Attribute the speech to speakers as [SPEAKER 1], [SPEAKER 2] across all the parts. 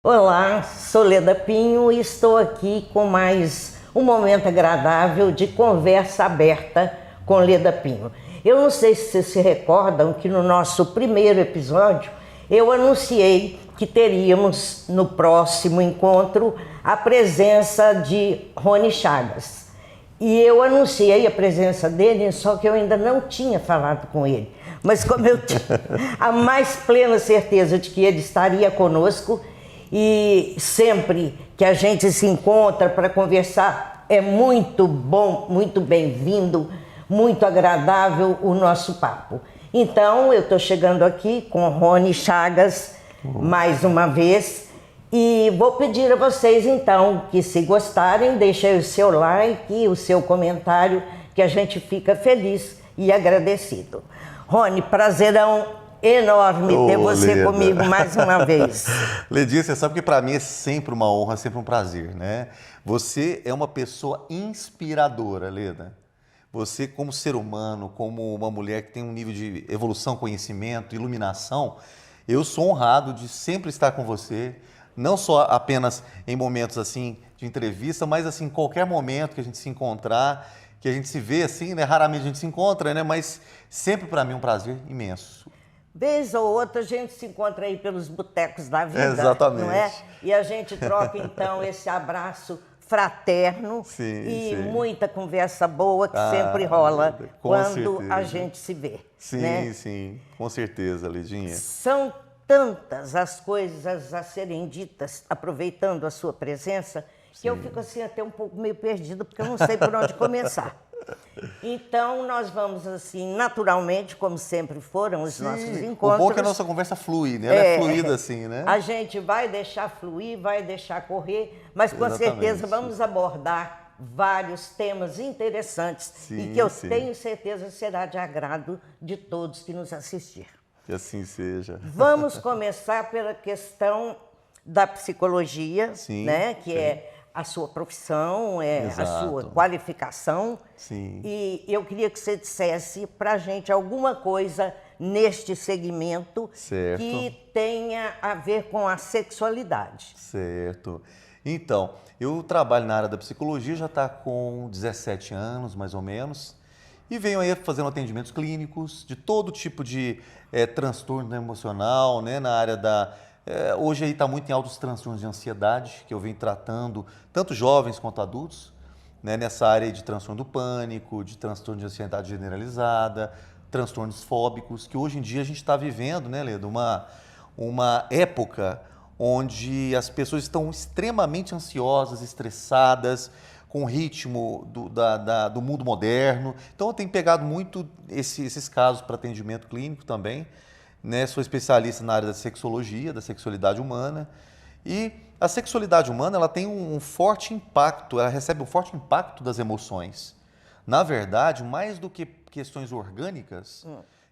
[SPEAKER 1] Olá, sou Leda Pinho e estou aqui com mais um momento agradável de conversa aberta com Leda Pinho. Eu não sei se vocês se recordam que no nosso primeiro episódio eu anunciei que teríamos no próximo encontro a presença de Rony Chagas. E eu anunciei a presença dele, só que eu ainda não tinha falado com ele. Mas como eu tinha a mais plena certeza de que ele estaria conosco, e sempre que a gente se encontra para conversar, é muito bom, muito bem-vindo, muito agradável o nosso papo. Então, eu estou chegando aqui com Rony Chagas, mais uma vez, e vou pedir a vocês, então, que se gostarem, deixem o seu like e o seu comentário, que a gente fica feliz e agradecido. Rony, prazerão enorme ter você
[SPEAKER 2] Leda.
[SPEAKER 1] comigo mais uma vez.
[SPEAKER 2] Ledinha, você sabe que para mim é sempre uma honra, sempre um prazer, né? Você é uma pessoa inspiradora, Leda. Você, como ser humano, como uma mulher que tem um nível de evolução, conhecimento, iluminação, eu sou honrado de sempre estar com você, não só apenas em momentos assim de entrevista, mas assim, em qualquer momento que a gente se encontrar, que a gente se vê assim, né? Raramente a gente se encontra, né? Mas sempre para mim um prazer imenso.
[SPEAKER 1] Vez ou outra a gente se encontra aí pelos botecos da vida,
[SPEAKER 2] Exatamente.
[SPEAKER 1] não é? E a gente troca então esse abraço fraterno
[SPEAKER 2] Sim,
[SPEAKER 1] e
[SPEAKER 2] sim.
[SPEAKER 1] muita conversa boa que sempre rola
[SPEAKER 2] com
[SPEAKER 1] quando
[SPEAKER 2] certeza.
[SPEAKER 1] a gente se vê.
[SPEAKER 2] Sim,
[SPEAKER 1] né?
[SPEAKER 2] sim, com certeza, Lidinha.
[SPEAKER 1] São tantas as coisas a serem ditas, aproveitando a sua presença, que eu fico assim até um pouco meio perdida, porque eu não sei por onde começar. Então, nós vamos assim, naturalmente, como sempre foram os nossos encontros.
[SPEAKER 2] O bom é que a nossa conversa flui, né? Ela é fluida assim, né?
[SPEAKER 1] A gente vai deixar fluir, vai deixar correr, mas com certeza vamos abordar vários temas interessantes e que eu tenho certeza será de agrado de todos que nos assistir.
[SPEAKER 2] Que assim seja.
[SPEAKER 1] Vamos começar pela questão da psicologia, né? Que é a sua profissão, a sua qualificação.
[SPEAKER 2] Sim.
[SPEAKER 1] E eu queria que você dissesse para a gente alguma coisa neste segmento que tenha a ver com a sexualidade.
[SPEAKER 2] Certo. Então, eu trabalho na área da psicologia, já está com 17 anos, mais ou menos, e venho aí fazendo atendimentos clínicos de todo tipo de transtorno emocional, né, na área da... hoje aí está muito em alta os transtornos de ansiedade, que eu venho tratando, tanto jovens quanto adultos, né, nessa área de transtorno do pânico, de transtorno de ansiedade generalizada, transtornos fóbicos, que hoje em dia a gente está vivendo, né, Leda, uma época onde as pessoas estão extremamente ansiosas, estressadas, com o ritmo do mundo moderno. Então eu tenho pegado muito esses casos para atendimento clínico também, né? Sou especialista na área da sexologia, da sexualidade humana, e a sexualidade humana ela tem um forte impacto, ela recebe um forte impacto das emoções. Na verdade, mais do que questões orgânicas,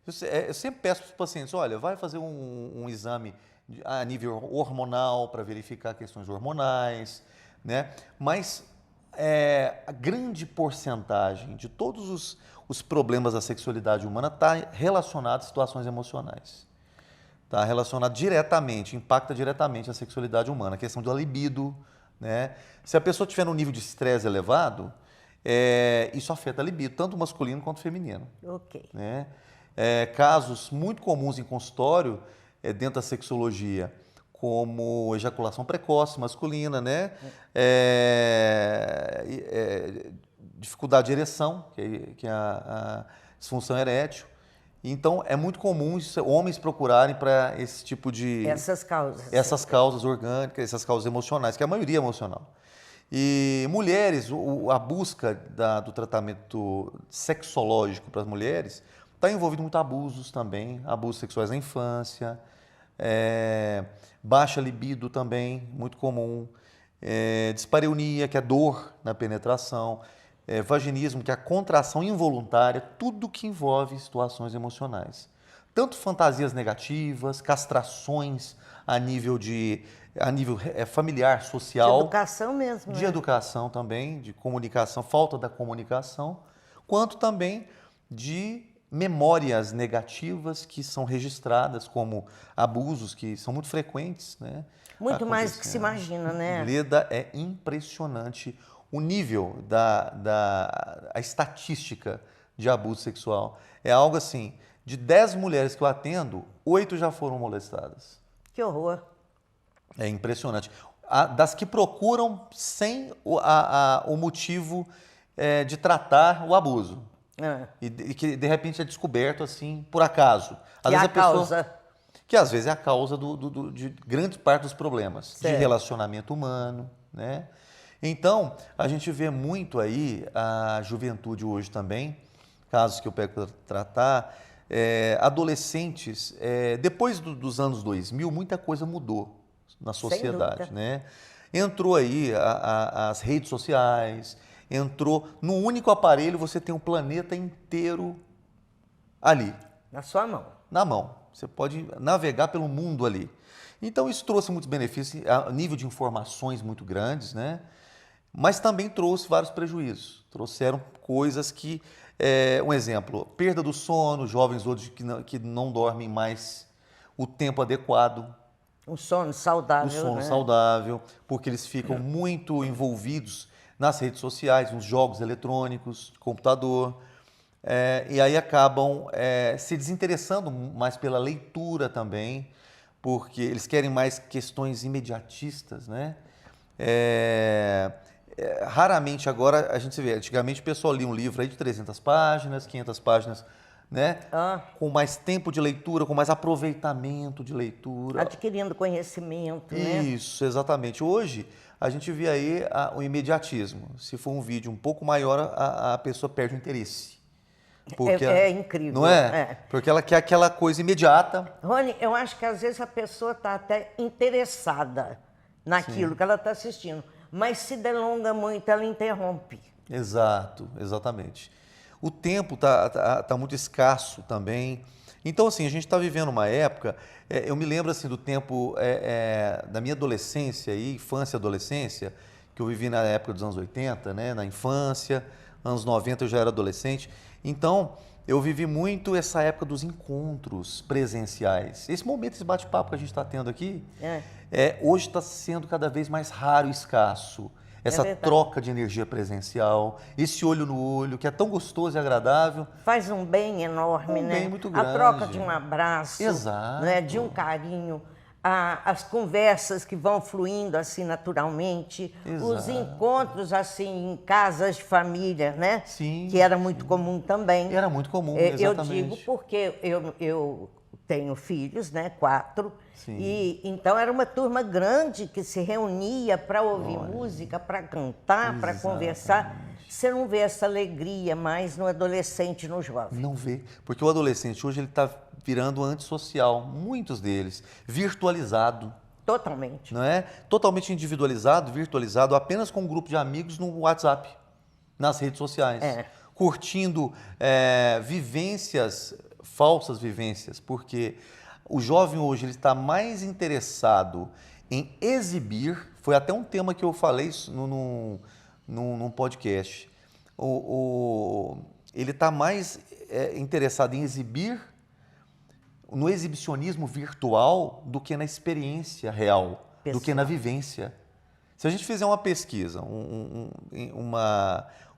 [SPEAKER 2] eu sempre peço para os pacientes, olha, vai fazer um exame a nível hormonal para verificar questões hormonais, né? Mas a grande porcentagem de todos os problemas da sexualidade humana está relacionado a situações emocionais. Está relacionado diretamente, impacta diretamente a sexualidade humana, a questão da libido, né? Se a pessoa tiver um nível de estresse elevado, isso afeta a libido, tanto masculino quanto feminino.
[SPEAKER 1] Ok.
[SPEAKER 2] Né? Casos muito comuns em consultório, dentro da sexologia, como ejaculação precoce masculina, né? Dificuldade de ereção, que é a disfunção erétil. Então, é muito comum homens procurarem para esse tipo de...
[SPEAKER 1] Essas causas.
[SPEAKER 2] Essas causas orgânicas, essas causas emocionais, que é a maioria é emocional. E mulheres, a busca do tratamento sexológico para as mulheres está envolvido muito abusos também, abusos sexuais na infância, baixa libido também, muito comum, dispareunia, que é dor na penetração, vaginismo, que é a contração involuntária, tudo que envolve situações emocionais. Tanto fantasias negativas, castrações a nível familiar, social.
[SPEAKER 1] De educação mesmo.
[SPEAKER 2] De educação também, de comunicação, falta da comunicação, quanto também de memórias negativas que são registradas como abusos que são muito frequentes, né?
[SPEAKER 1] Muito mais do que se imagina, né?
[SPEAKER 2] Leda, é impressionante o nível a estatística de abuso sexual. É algo assim, de 10 mulheres que eu atendo, 8 já foram molestadas.
[SPEAKER 1] Que horror.
[SPEAKER 2] É impressionante. Das que procuram sem o motivo de tratar o abuso. E que de repente é descoberto assim, por acaso.
[SPEAKER 1] Às vezes a causa.
[SPEAKER 2] Que às vezes é a causa de grande parte dos problemas.
[SPEAKER 1] Certo.
[SPEAKER 2] De relacionamento humano, né? Então, a gente vê muito aí a juventude hoje também, casos que eu pego para tratar, adolescentes, depois dos anos 2000, muita coisa mudou na sociedade, né? Entrou aí as redes sociais, entrou no único aparelho, você tem um planeta inteiro ali.
[SPEAKER 1] Na sua mão.
[SPEAKER 2] Na mão. Você pode navegar pelo mundo ali. Então isso trouxe muitos benefícios, a nível de informações muito grandes, né? Mas também trouxe vários prejuízos. Trouxeram coisas que, um exemplo, perda do sono, jovens hoje que não dormem mais o tempo adequado.
[SPEAKER 1] Um sono saudável,
[SPEAKER 2] Um sono
[SPEAKER 1] né?
[SPEAKER 2] saudável, porque eles ficam muito envolvidos nas redes sociais, nos jogos eletrônicos, computador, e aí acabam se desinteressando mais pela leitura também, porque eles querem mais questões imediatistas, né? Raramente agora a gente se vê, antigamente o pessoal lia um livro aí de 300 páginas, 500 páginas, né? Com mais tempo de leitura, com mais aproveitamento de leitura.
[SPEAKER 1] Adquirindo conhecimento, né?
[SPEAKER 2] Isso, exatamente. Hoje a gente vê aí o imediatismo. Se for um vídeo um pouco maior, a pessoa perde o interesse. Porque
[SPEAKER 1] É incrível.
[SPEAKER 2] Não é? Porque ela quer aquela coisa imediata.
[SPEAKER 1] Rony, eu acho que às vezes a pessoa está até interessada naquilo que ela está assistindo, mas se delonga muito, ela interrompe.
[SPEAKER 2] Exato, exatamente. O tempo tá muito escasso também. Então, assim, a gente está vivendo uma época, eu me lembro assim do tempo da minha adolescência, infância e adolescência, que eu vivi na época dos anos 80, né, na infância, anos 90 eu já era adolescente. Então, eu vivi muito essa época dos encontros presenciais. Esse momento, esse bate-papo que a gente está tendo aqui, hoje está sendo cada vez mais raro e escasso. Essa troca de energia presencial, esse olho no olho, que é tão gostoso e agradável.
[SPEAKER 1] Faz um bem enorme, né?
[SPEAKER 2] Um bem muito grande.
[SPEAKER 1] A troca de um abraço,
[SPEAKER 2] Exato.
[SPEAKER 1] Né? De um carinho, as conversas que vão fluindo assim naturalmente,
[SPEAKER 2] Exato.
[SPEAKER 1] Os encontros assim em casas de família, né?
[SPEAKER 2] Sim.
[SPEAKER 1] Que era muito comum também.
[SPEAKER 2] Era muito comum, exatamente.
[SPEAKER 1] Eu digo porque eu tenho filhos, né? 4.
[SPEAKER 2] Sim.
[SPEAKER 1] E então era uma turma grande que se reunia para ouvir música, para cantar, para conversar. Você não vê essa alegria mais no adolescente, no jovem.
[SPEAKER 2] Não vê, porque o adolescente hoje ele está virando antissocial, muitos deles, virtualizado.
[SPEAKER 1] Totalmente.
[SPEAKER 2] Não é? Totalmente individualizado, virtualizado, apenas com um grupo de amigos no WhatsApp, nas redes sociais. Curtindo vivências, falsas vivências, porque o jovem hoje ele está mais interessado em exibir, foi até um tema que eu falei num podcast, ele está mais interessado em exibir, no exibicionismo virtual, do que na experiência real, do que na vivência. Se a gente fizer uma pesquisa,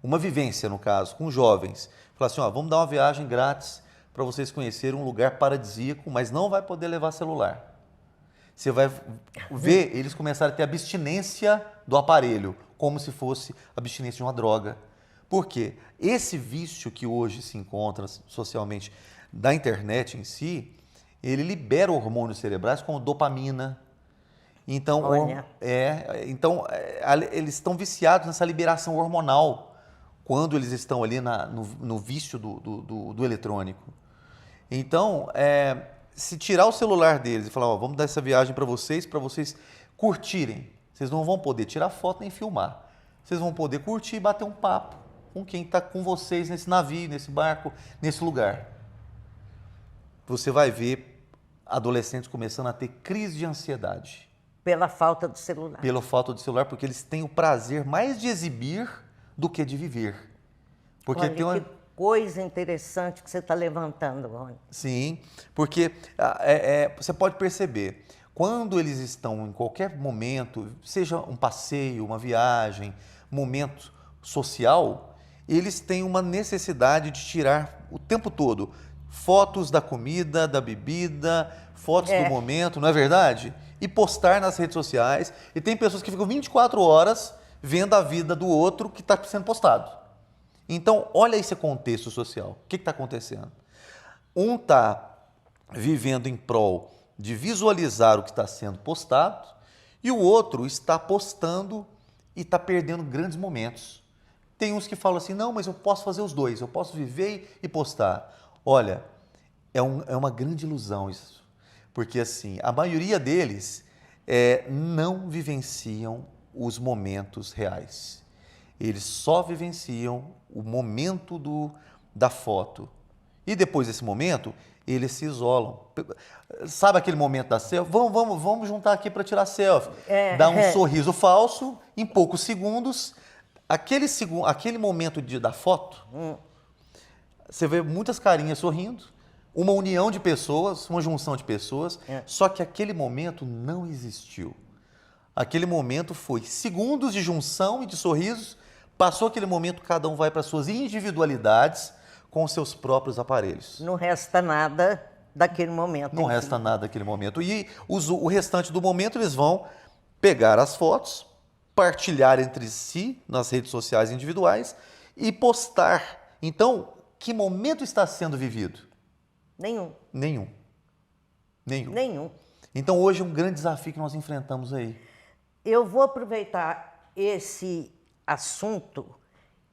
[SPEAKER 2] uma vivência, no caso, com jovens, falar assim, vamos dar uma viagem grátis para vocês conhecerem um lugar paradisíaco, mas não vai poder levar celular. Você vai ver eles começarem a ter abstinência do aparelho, como se fosse abstinência de uma droga. Por quê? Esse vício que hoje se encontra socialmente da internet em si, ele libera hormônios cerebrais como dopamina. Então, eles estão viciados nessa liberação hormonal quando eles estão ali no vício do eletrônico. Então, se tirar o celular deles e falar, vamos dar essa viagem para vocês curtirem, vocês não vão poder tirar foto nem filmar. Vocês vão poder curtir e bater um papo com quem está com vocês nesse navio, nesse barco, nesse lugar. Você vai ver adolescentes começando a ter crise de ansiedade.
[SPEAKER 1] Pela falta do celular.
[SPEAKER 2] Pela falta do celular, porque eles têm o prazer mais de exibir do que de viver. Porque
[SPEAKER 1] coisa interessante que você está levantando, Rony.
[SPEAKER 2] Sim, porque você pode perceber, quando eles estão em qualquer momento, seja um passeio, uma viagem, momento social, eles têm uma necessidade de tirar o tempo todo fotos da comida, da bebida, fotos do momento, não é verdade? E postar nas redes sociais. E tem pessoas que ficam 24 horas vendo a vida do outro que está sendo postado. Então, olha esse contexto social. O que está acontecendo? Um está vivendo em prol de visualizar o que está sendo postado e o outro está postando e está perdendo grandes momentos. Tem uns que falam assim, não, mas eu posso fazer os dois, eu posso viver e postar. Olha, é uma grande ilusão isso, porque assim, a maioria deles não vivenciam os momentos reais. Eles só vivenciam o momento da foto. E depois desse momento, eles se isolam. Sabe aquele momento da selfie? Vamos juntar aqui para tirar selfie. Dá um sorriso falso, em poucos segundos. Aquele momento da foto, você vê muitas carinhas sorrindo, uma união de pessoas, uma junção de pessoas, só que aquele momento não existiu. Aquele momento foi segundos de junção e de sorrisos, passou aquele momento, cada um vai para suas individualidades com os seus próprios aparelhos.
[SPEAKER 1] Não resta nada daquele momento.
[SPEAKER 2] Não resta nada daquele momento. E o restante do momento eles vão pegar as fotos, partilhar entre si nas redes sociais individuais e postar. Então, que momento está sendo vivido?
[SPEAKER 1] Nenhum.
[SPEAKER 2] Então, hoje é um grande desafio que nós enfrentamos aí.
[SPEAKER 1] Eu vou aproveitar esse assunto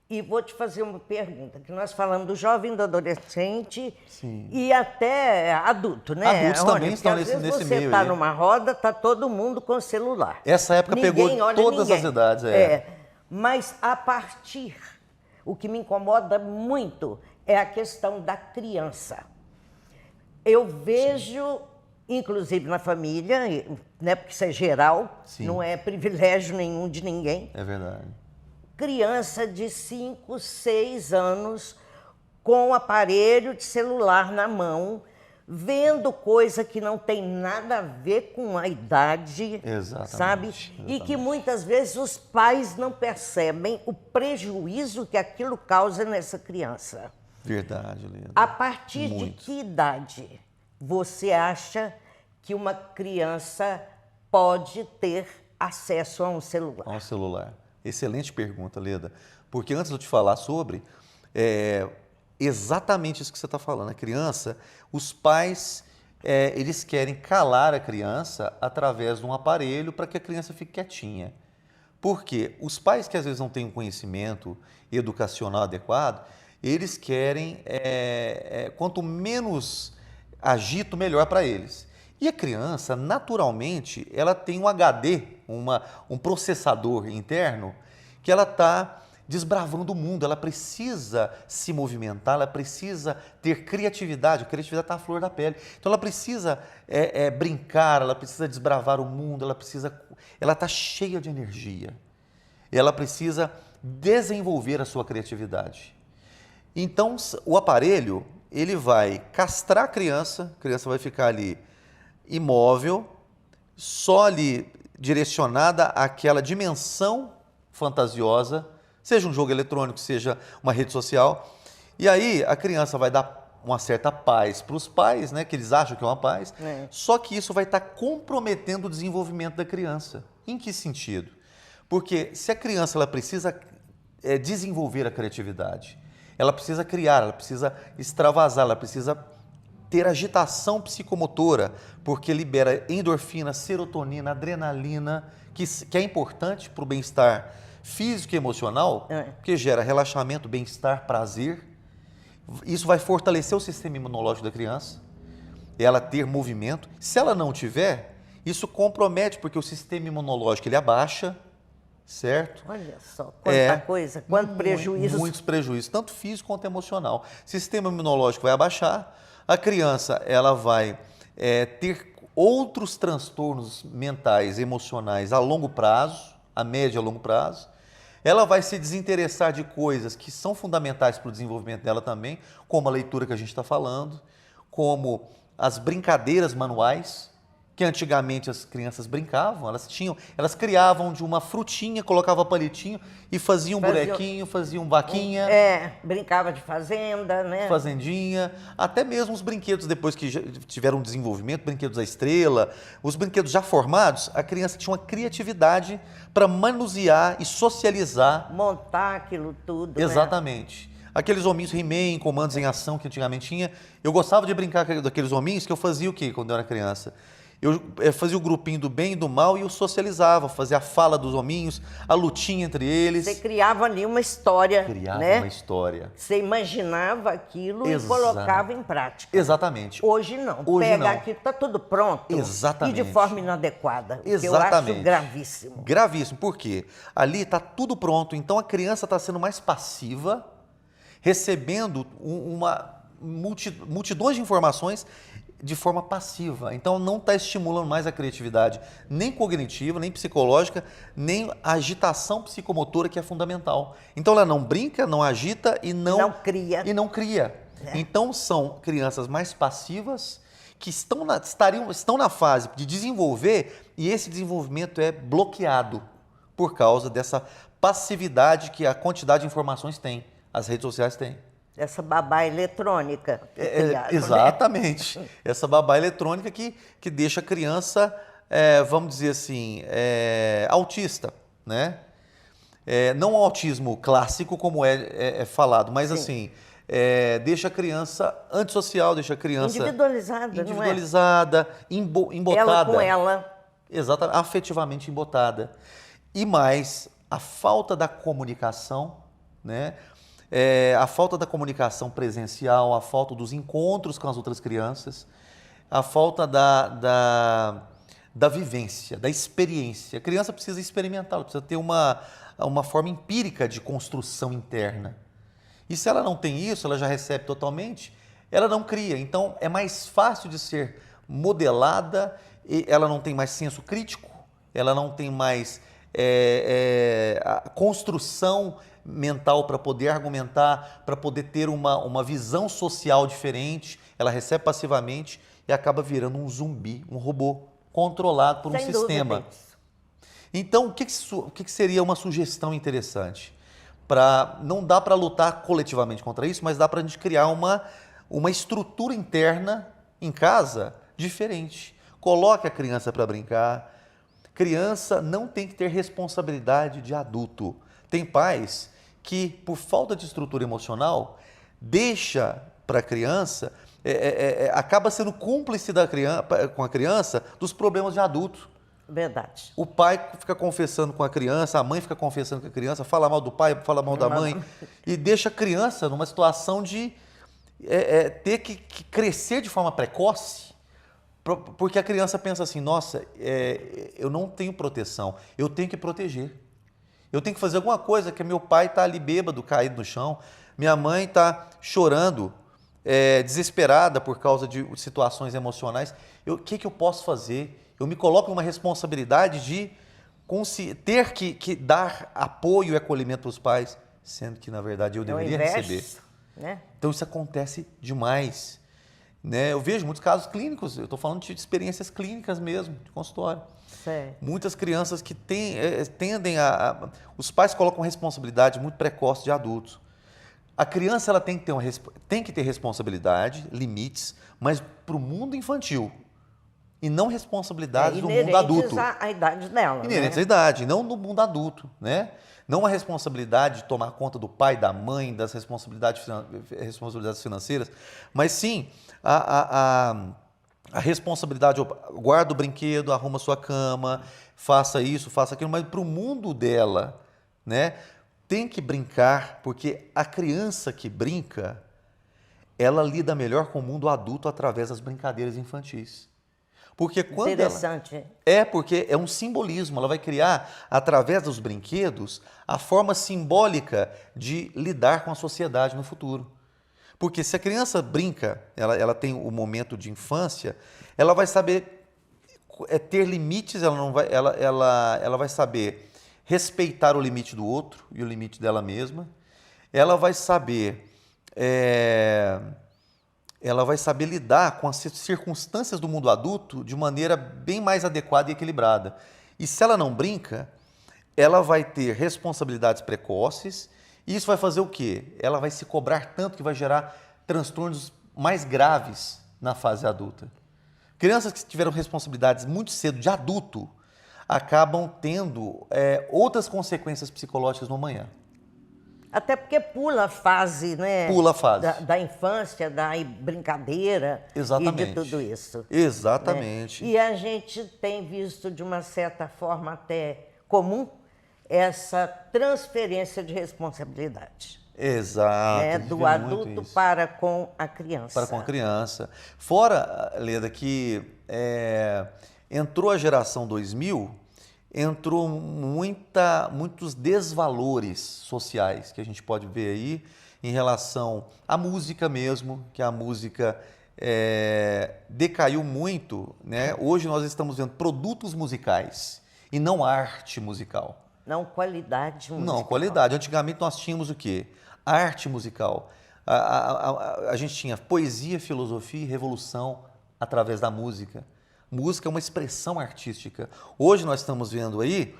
[SPEAKER 1] e vou te fazer uma pergunta, que nós falamos do jovem, do adolescente.
[SPEAKER 2] Sim.
[SPEAKER 1] E até adulto, né?
[SPEAKER 2] Adultos
[SPEAKER 1] Rony,
[SPEAKER 2] também estão nesse meio.
[SPEAKER 1] Você está numa roda, está todo mundo com celular.
[SPEAKER 2] Essa época pegou todas as idades.
[SPEAKER 1] Mas a partir, o que me incomoda muito é a questão da criança. Eu vejo, inclusive na família, né, porque isso é geral, não é privilégio nenhum de ninguém.
[SPEAKER 2] É verdade.
[SPEAKER 1] Criança de 5, 6 anos com aparelho de celular na mão, vendo coisa que não tem nada a ver com a idade, sabe? E que muitas vezes os pais não percebem o prejuízo que aquilo causa nessa criança.
[SPEAKER 2] Verdade, Leda.
[SPEAKER 1] A partir de que idade você acha que uma criança pode ter acesso a um celular?
[SPEAKER 2] A um celular. Excelente pergunta, Leda. Porque antes de eu te falar sobre, exatamente isso que você está falando. A criança, os pais, eles querem calar a criança através de um aparelho para que a criança fique quietinha. Por quê? Os pais que às vezes não têm um conhecimento educacional adequado, eles querem, quanto menos agito, melhor para eles. E a criança, naturalmente, ela tem um HD, um processador interno, que ela está desbravando o mundo, ela precisa se movimentar, ela precisa ter criatividade, a criatividade está à flor da pele. Então ela precisa brincar, ela precisa desbravar o mundo, ela está cheia de energia. Ela precisa desenvolver a sua criatividade. Então o aparelho, ele vai castrar a criança vai ficar ali imóvel, só ali direcionada àquela dimensão fantasiosa, seja um jogo eletrônico, seja uma rede social. E aí a criança vai dar uma certa paz para os pais, né, que eles acham que é uma paz, só que isso vai estar comprometendo o desenvolvimento da criança. Em que sentido? Porque se a criança ela precisa desenvolver a criatividade, ela precisa criar, ela precisa extravasar, ela precisa ter agitação psicomotora, porque libera endorfina, serotonina, adrenalina, que é importante para o bem-estar físico e emocional, porque gera relaxamento, bem-estar, prazer. Isso vai fortalecer o sistema imunológico da criança, ela ter movimento. Se ela não tiver, isso compromete, porque o sistema imunológico ele abaixa, certo?
[SPEAKER 1] Olha só, quanta coisa, quanto prejuízo.
[SPEAKER 2] Muitos prejuízos, tanto físico quanto emocional. O sistema imunológico vai abaixar, a criança ela vai ter outros transtornos mentais, emocionais a longo prazo, a médio e a longo prazo. ela vai se desinteressar de coisas que são fundamentais para o desenvolvimento dela também, como a leitura que a gente está falando, como as brincadeiras manuais, que antigamente as crianças brincavam, elas criavam de uma frutinha, colocavam palitinho e faziam um bonequinho, faziam vaquinha.
[SPEAKER 1] Brincava de fazenda, né?
[SPEAKER 2] Fazendinha, até mesmo os brinquedos depois que já tiveram um desenvolvimento, brinquedos da estrela, os brinquedos já formados, a criança tinha uma criatividade para manusear e socializar.
[SPEAKER 1] Montar aquilo tudo,
[SPEAKER 2] Exatamente. Né? Aqueles hominhos He-Man, comandos em ação que antigamente tinha. Eu gostava de brincar daqueles hominhos que eu fazia o quê quando eu era criança? Eu fazia o grupinho do bem e do mal e eu socializava, fazia a fala dos hominhos, a lutinha entre eles.
[SPEAKER 1] Você criava ali uma história, né?
[SPEAKER 2] Uma história.
[SPEAKER 1] Você imaginava aquilo e colocava em prática.
[SPEAKER 2] Exatamente.
[SPEAKER 1] Hoje não. Aqui, tá tudo pronto.
[SPEAKER 2] Exatamente.
[SPEAKER 1] E de forma inadequada.
[SPEAKER 2] Exatamente.
[SPEAKER 1] Eu acho gravíssimo.
[SPEAKER 2] Gravíssimo, por quê? Ali está tudo pronto, então a criança está sendo mais passiva, recebendo multidões de informações de forma passiva. Então não está estimulando mais a criatividade, nem cognitiva, nem psicológica, nem a agitação psicomotora, que é fundamental. Então ela não brinca, não agita e não
[SPEAKER 1] cria.
[SPEAKER 2] Então são crianças mais passivas que estão na fase de desenvolver, e esse desenvolvimento é bloqueado por causa dessa passividade que a quantidade de informações tem, as redes sociais têm.
[SPEAKER 1] Essa babá eletrônica.
[SPEAKER 2] Exatamente. Né? Essa babá eletrônica que deixa a criança, vamos dizer assim, autista, né? Não o autismo clássico, como é falado, mas Sim. assim, deixa a criança antissocial, deixa a criança...
[SPEAKER 1] Individualizada,
[SPEAKER 2] embotada.
[SPEAKER 1] Ela com ela.
[SPEAKER 2] Exatamente, afetivamente embotada. E mais, a falta da comunicação, né? A falta da comunicação presencial, a falta dos encontros com as outras crianças, a falta da vivência, da experiência. A criança precisa experimentar, ela precisa ter uma forma empírica de construção interna. E se ela não tem isso, ela já recebe totalmente, ela não cria. Então, é mais fácil de ser modelada, ela não tem mais senso crítico, ela não tem mais a construção mental para poder argumentar, para poder ter uma visão social diferente. Ela recebe passivamente e acaba virando um zumbi, um robô controlado por um sistema. Então, o que seria uma sugestão interessante? Não dá para lutar coletivamente contra isso, mas dá para a gente criar uma estrutura interna em casa diferente. Coloque a criança para brincar. Criança não tem que ter responsabilidade de adulto. Tem pais que, por falta de estrutura emocional, deixa para a criança, acaba sendo cúmplice com a criança dos problemas de adulto.
[SPEAKER 1] Verdade.
[SPEAKER 2] O pai fica confessando com a criança, a mãe fica confessando com a criança, fala mal do pai, fala mal da mãe, e deixa a criança numa situação de ter que crescer de forma precoce, porque a criança pensa assim, nossa, eu não tenho proteção, eu tenho que proteger. Eu tenho que fazer alguma coisa, que meu pai está ali bêbado, caído no chão, minha mãe está chorando, desesperada por causa de situações emocionais. O que eu posso fazer? Eu me coloco numa responsabilidade de ter que dar apoio e acolhimento para os pais, sendo que, na verdade, eu deveria receber.
[SPEAKER 1] Né?
[SPEAKER 2] Então, isso acontece demais. Né? Eu vejo muitos casos clínicos, eu estou falando de experiências clínicas mesmo, de consultório.
[SPEAKER 1] Certo.
[SPEAKER 2] Muitas crianças que tendem os pais colocam responsabilidade muito precoce de adultos. A criança ela tem que ter responsabilidade, limites, mas para o mundo infantil. E não responsabilidades do mundo adulto.
[SPEAKER 1] À idade dela.
[SPEAKER 2] Inerentes à idade, não no mundo adulto. Né? Não a responsabilidade de tomar conta do pai, da mãe, das responsabilidades financeiras, mas sim a responsabilidade, guarda o brinquedo, arruma sua cama, faça isso, faça aquilo, mas para o mundo dela, né, tem que brincar, porque a criança que brinca, ela lida melhor com o mundo adulto através das brincadeiras infantis. Porque quando
[SPEAKER 1] Interessante.
[SPEAKER 2] Porque é um simbolismo, ela vai criar, através dos brinquedos, a forma simbólica de lidar com a sociedade no futuro. Porque se a criança brinca, ela tem o momento de infância, ela vai saber ter limites, ela vai saber respeitar o limite do outro e o limite dela mesma. Ela vai saber lidar com as circunstâncias do mundo adulto de maneira bem mais adequada e equilibrada. E se ela não brinca, ela vai ter responsabilidades precoces e isso vai fazer o quê? Ela vai se cobrar tanto que vai gerar transtornos mais graves na fase adulta. Crianças que tiveram responsabilidades muito cedo de adulto acabam tendo outras consequências psicológicas no amanhã.
[SPEAKER 1] Até porque pula a fase, né?
[SPEAKER 2] Pula a fase.
[SPEAKER 1] Da infância, da brincadeira.
[SPEAKER 2] Exatamente.
[SPEAKER 1] E de tudo isso.
[SPEAKER 2] Exatamente.
[SPEAKER 1] Né? E a gente tem visto, de uma certa forma até comum, essa transferência de responsabilidade.
[SPEAKER 2] Exato.
[SPEAKER 1] Do adulto para com a criança.
[SPEAKER 2] Para com a criança. Fora, Leda, que entrou a geração 2000, entrou muitos desvalores sociais que a gente pode ver aí em relação à música mesmo, que a música decaiu muito, né? Hoje nós estamos vendo produtos musicais e não arte musical.
[SPEAKER 1] Não qualidade musical.
[SPEAKER 2] Não, qualidade. Antigamente nós tínhamos o quê? Arte musical. A gente tinha poesia, filosofia e revolução através da música. Música é uma expressão artística. Hoje nós estamos vendo aí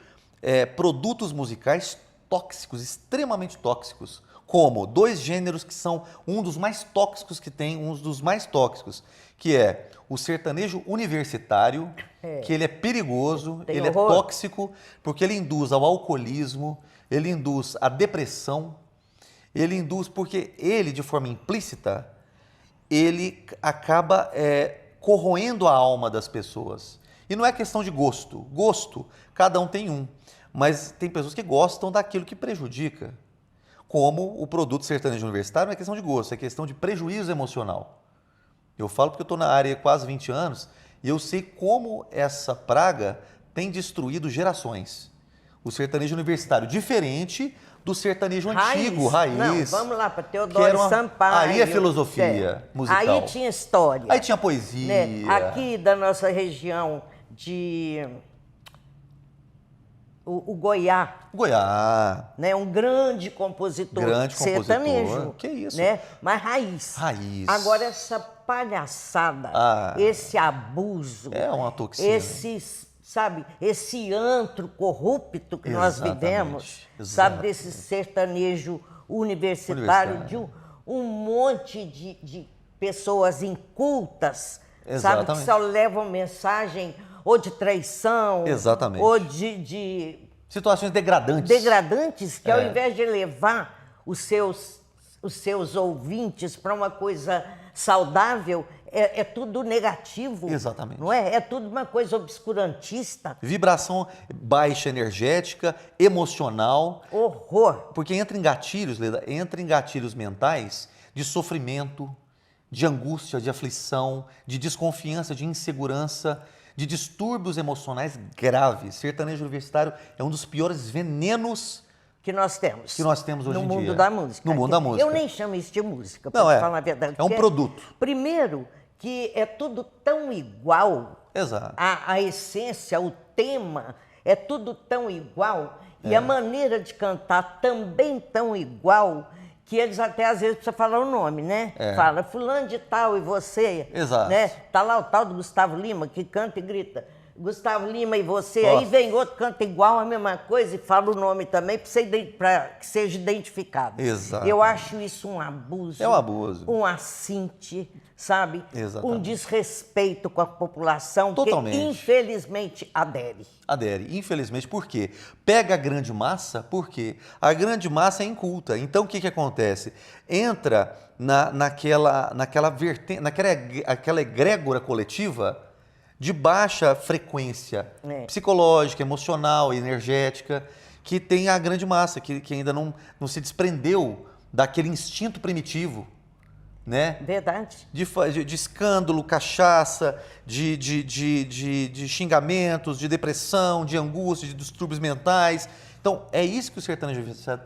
[SPEAKER 2] produtos musicais tóxicos, extremamente tóxicos, como dois gêneros que são um dos mais tóxicos que tem, um dos mais tóxicos, que é o sertanejo universitário, que ele é perigoso, ele é tóxico, porque ele induz ao alcoolismo, ele induz à depressão, ele induz porque ele, de forma implícita, ele acaba corroendo a alma das pessoas. E não é questão de gosto. Gosto, cada um tem um. Mas tem pessoas que gostam daquilo que prejudica. Como o produto sertanejo universitário não é questão de gosto, é questão de prejuízo emocional. Eu falo porque eu estou na área há quase 20 anos e eu sei como essa praga tem destruído gerações. O sertanejo universitário, diferente do sertanejo antigo, raiz.
[SPEAKER 1] Não, vamos lá para Teodoro Sampaio.
[SPEAKER 2] Aí é filosofia musical.
[SPEAKER 1] Aí tinha história.
[SPEAKER 2] Aí tinha poesia.
[SPEAKER 1] Né? Aqui da nossa região o Goiá.
[SPEAKER 2] Goiá.
[SPEAKER 1] Né? Um grande compositor sertanejo.
[SPEAKER 2] Que isso?
[SPEAKER 1] Né? Mas raiz.
[SPEAKER 2] Raiz.
[SPEAKER 1] Agora essa palhaçada, esse abuso.
[SPEAKER 2] É uma toxina.
[SPEAKER 1] Esse antro corrupto que nós vivemos, sabe, desse sertanejo universitário, de um monte de pessoas incultas, sabe, que só levam mensagem ou de traição, ou de
[SPEAKER 2] situações degradantes.
[SPEAKER 1] Degradantes, que ao invés de levar os seus ouvintes para uma coisa saudável, é tudo negativo.
[SPEAKER 2] Exatamente.
[SPEAKER 1] Não é? É tudo uma coisa obscurantista.
[SPEAKER 2] Vibração baixa energética, emocional.
[SPEAKER 1] Horror.
[SPEAKER 2] Porque entra em gatilhos, Leda, entra em gatilhos mentais de sofrimento, de angústia, de aflição, de desconfiança, de insegurança, de distúrbios emocionais graves. Sertanejo universitário é um dos piores venenos
[SPEAKER 1] que nós temos
[SPEAKER 2] hoje em dia.
[SPEAKER 1] No mundo da música.
[SPEAKER 2] No mundo da música.
[SPEAKER 1] Eu nem chamo isso de música, para falar a verdade.
[SPEAKER 2] É um produto.
[SPEAKER 1] Primeiro, que é tudo tão igual.
[SPEAKER 2] Exato.
[SPEAKER 1] A essência, o tema, é tudo tão igual. E a maneira de cantar também tão igual, que eles até às vezes precisam falar o nome, né? Fala, fulano de tal e você.
[SPEAKER 2] Exato.
[SPEAKER 1] Né? Tá lá o tal do Gustavo Lima, que canta e grita. Gustavo Lima e você,
[SPEAKER 2] Nossa.
[SPEAKER 1] Aí vem outro, canta igual a mesma coisa e fala o nome também para que seja identificado.
[SPEAKER 2] Exato.
[SPEAKER 1] Eu acho isso um abuso.
[SPEAKER 2] É um abuso.
[SPEAKER 1] Um assinte, sabe?
[SPEAKER 2] Exatamente.
[SPEAKER 1] Um desrespeito com a população.
[SPEAKER 2] Totalmente.
[SPEAKER 1] Que infelizmente adere.
[SPEAKER 2] Adere, infelizmente. Por quê? Pega a grande massa, por quê? A grande massa é inculta. Então o que acontece? Entra naquela egrégora coletiva de baixa frequência psicológica, emocional, energética, que tem a grande massa, que ainda não se desprendeu daquele instinto primitivo, né?
[SPEAKER 1] Verdade.
[SPEAKER 2] De escândalo, cachaça, de xingamentos, de depressão, de angústia, de distúrbios mentais. Então, é isso que o sertanejo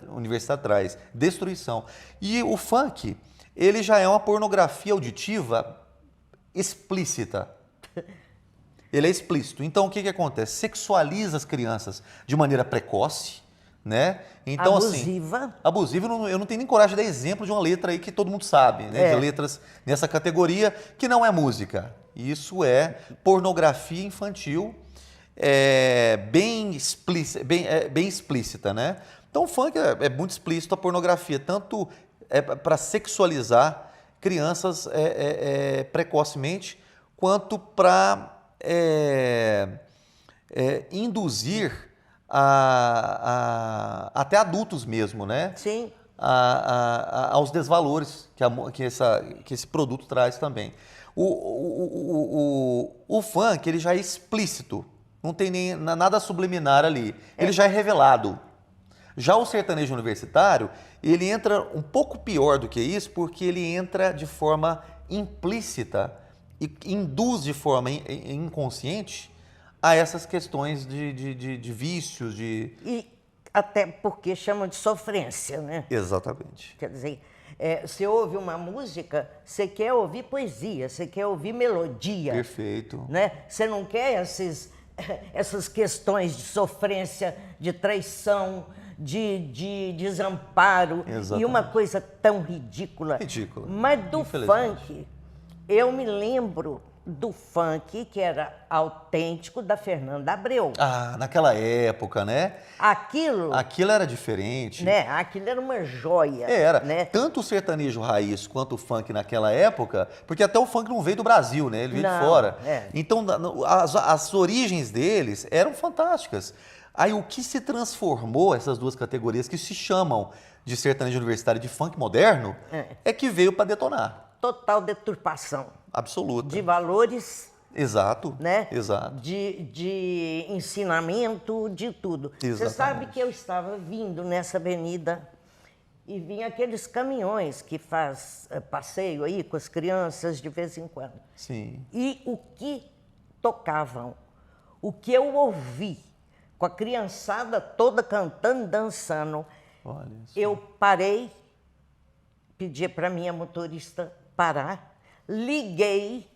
[SPEAKER 2] universitário traz, destruição. E o funk, ele já é uma pornografia auditiva explícita. ele é explícito. Então, o que acontece? Sexualiza as crianças de maneira precoce, né? Então,
[SPEAKER 1] Abusiva.
[SPEAKER 2] assim, abusiva, eu não tenho nem coragem de dar exemplo de uma letra aí que todo mundo sabe, né? De letras nessa categoria, que não é música. Isso é pornografia infantil, bem explícita, né? Então, o funk é muito explícito a pornografia, tanto para sexualizar crianças precocemente, quanto para induzir até adultos mesmo, né?
[SPEAKER 1] Sim.
[SPEAKER 2] Aos desvalores que esse produto traz também. O funk, ele já é explícito, não tem nem nada subliminar ali, ele já é revelado. Já o sertanejo universitário, ele entra um pouco pior do que isso, porque ele entra de forma implícita e induz de forma inconsciente a essas questões de vícios,
[SPEAKER 1] E até porque chamam de sofrência, né?
[SPEAKER 2] Exatamente.
[SPEAKER 1] Quer dizer, você ouve uma música, você quer ouvir poesia, você quer ouvir melodia.
[SPEAKER 2] Perfeito.
[SPEAKER 1] Né? Você não quer essas questões de sofrência, de traição, de desamparo.
[SPEAKER 2] Exatamente.
[SPEAKER 1] E uma coisa tão ridícula.
[SPEAKER 2] Ridícula.
[SPEAKER 1] Mas do funk, eu me lembro do funk que era autêntico da Fernanda Abreu.
[SPEAKER 2] Ah, naquela época, né?
[SPEAKER 1] Aquilo
[SPEAKER 2] era diferente.
[SPEAKER 1] né? Aquilo era uma joia.
[SPEAKER 2] Era.
[SPEAKER 1] Né?
[SPEAKER 2] Tanto o sertanejo raiz quanto o funk naquela época, porque até o funk não veio do Brasil, né? Ele veio de fora. Então, as origens deles eram fantásticas. Aí, o que se transformou, essas duas categorias que se chamam de sertanejo universitário e de funk moderno, é que veio para detonar.
[SPEAKER 1] Total deturpação.
[SPEAKER 2] Absoluta.
[SPEAKER 1] De valores.
[SPEAKER 2] Exato.
[SPEAKER 1] Né?
[SPEAKER 2] Exato.
[SPEAKER 1] De ensinamento, de tudo.
[SPEAKER 2] Exatamente.
[SPEAKER 1] Você sabe que eu estava vindo nessa avenida e vinha aqueles caminhões que faz passeio aí com as crianças de vez em quando.
[SPEAKER 2] Sim.
[SPEAKER 1] E o que tocavam, o que eu ouvi, com a criançada toda cantando, dançando,
[SPEAKER 2] Olha isso.
[SPEAKER 1] eu parei, pedi para minha motorista parar, liguei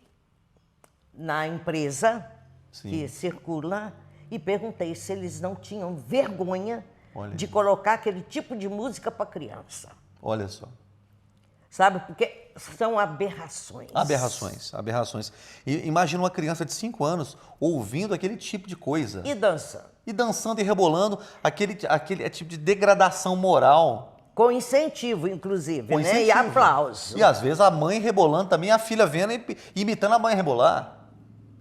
[SPEAKER 1] na empresa que circula e perguntei se eles não tinham vergonha de colocar aquele tipo de música para criança.
[SPEAKER 2] Olha só.
[SPEAKER 1] Sabe, porque são aberrações.
[SPEAKER 2] Aberrações. E imagina uma criança de 5 anos ouvindo aquele tipo de coisa.
[SPEAKER 1] E dançando.
[SPEAKER 2] E dançando e rebolando, aquele tipo de degradação moral.
[SPEAKER 1] Com incentivo, inclusive,
[SPEAKER 2] Com
[SPEAKER 1] né?
[SPEAKER 2] incentivo.
[SPEAKER 1] E aplauso.
[SPEAKER 2] E às vezes a mãe rebolando também, a filha vendo e imitando a mãe rebolar.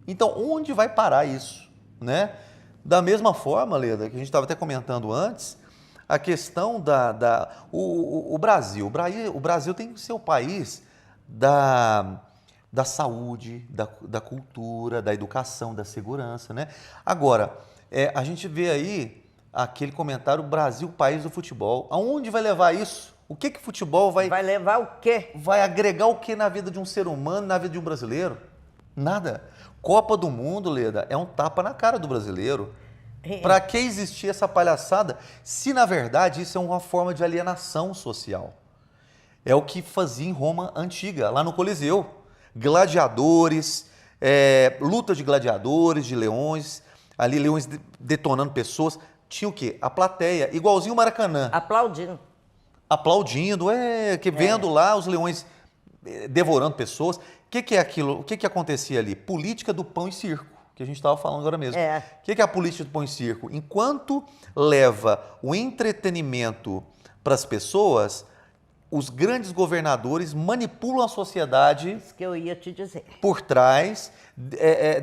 [SPEAKER 2] Então, onde vai parar isso, né? Da mesma forma, Leda, que a gente estava até comentando antes, a questão o Brasil. O Brasil tem que ser o país da saúde, da cultura, da educação, da segurança, né? Agora, a gente vê aí aquele comentário, Brasil, país do futebol. Aonde vai levar isso? O que o futebol vai...
[SPEAKER 1] Vai levar o quê?
[SPEAKER 2] Vai agregar o que na vida de um ser humano, na vida de um brasileiro? Nada. Copa do Mundo, Leda, é um tapa na cara do brasileiro. Para que existir essa palhaçada, se na verdade isso é uma forma de alienação social? É o que fazia em Roma antiga, lá no Coliseu. Gladiadores, luta de gladiadores, de leões, ali leões detonando pessoas. Tinha o quê? A plateia, igualzinho o Maracanã.
[SPEAKER 1] Aplaudindo.
[SPEAKER 2] Aplaudindo, vendo lá os leões devorando pessoas. O que é aquilo? O que acontecia ali? Política do pão e circo, que a gente estava falando agora mesmo. O que é a política do pão e circo? Enquanto leva o entretenimento para as pessoas, os grandes governadores manipulam a sociedade.
[SPEAKER 1] Isso que eu ia te dizer.
[SPEAKER 2] Por trás,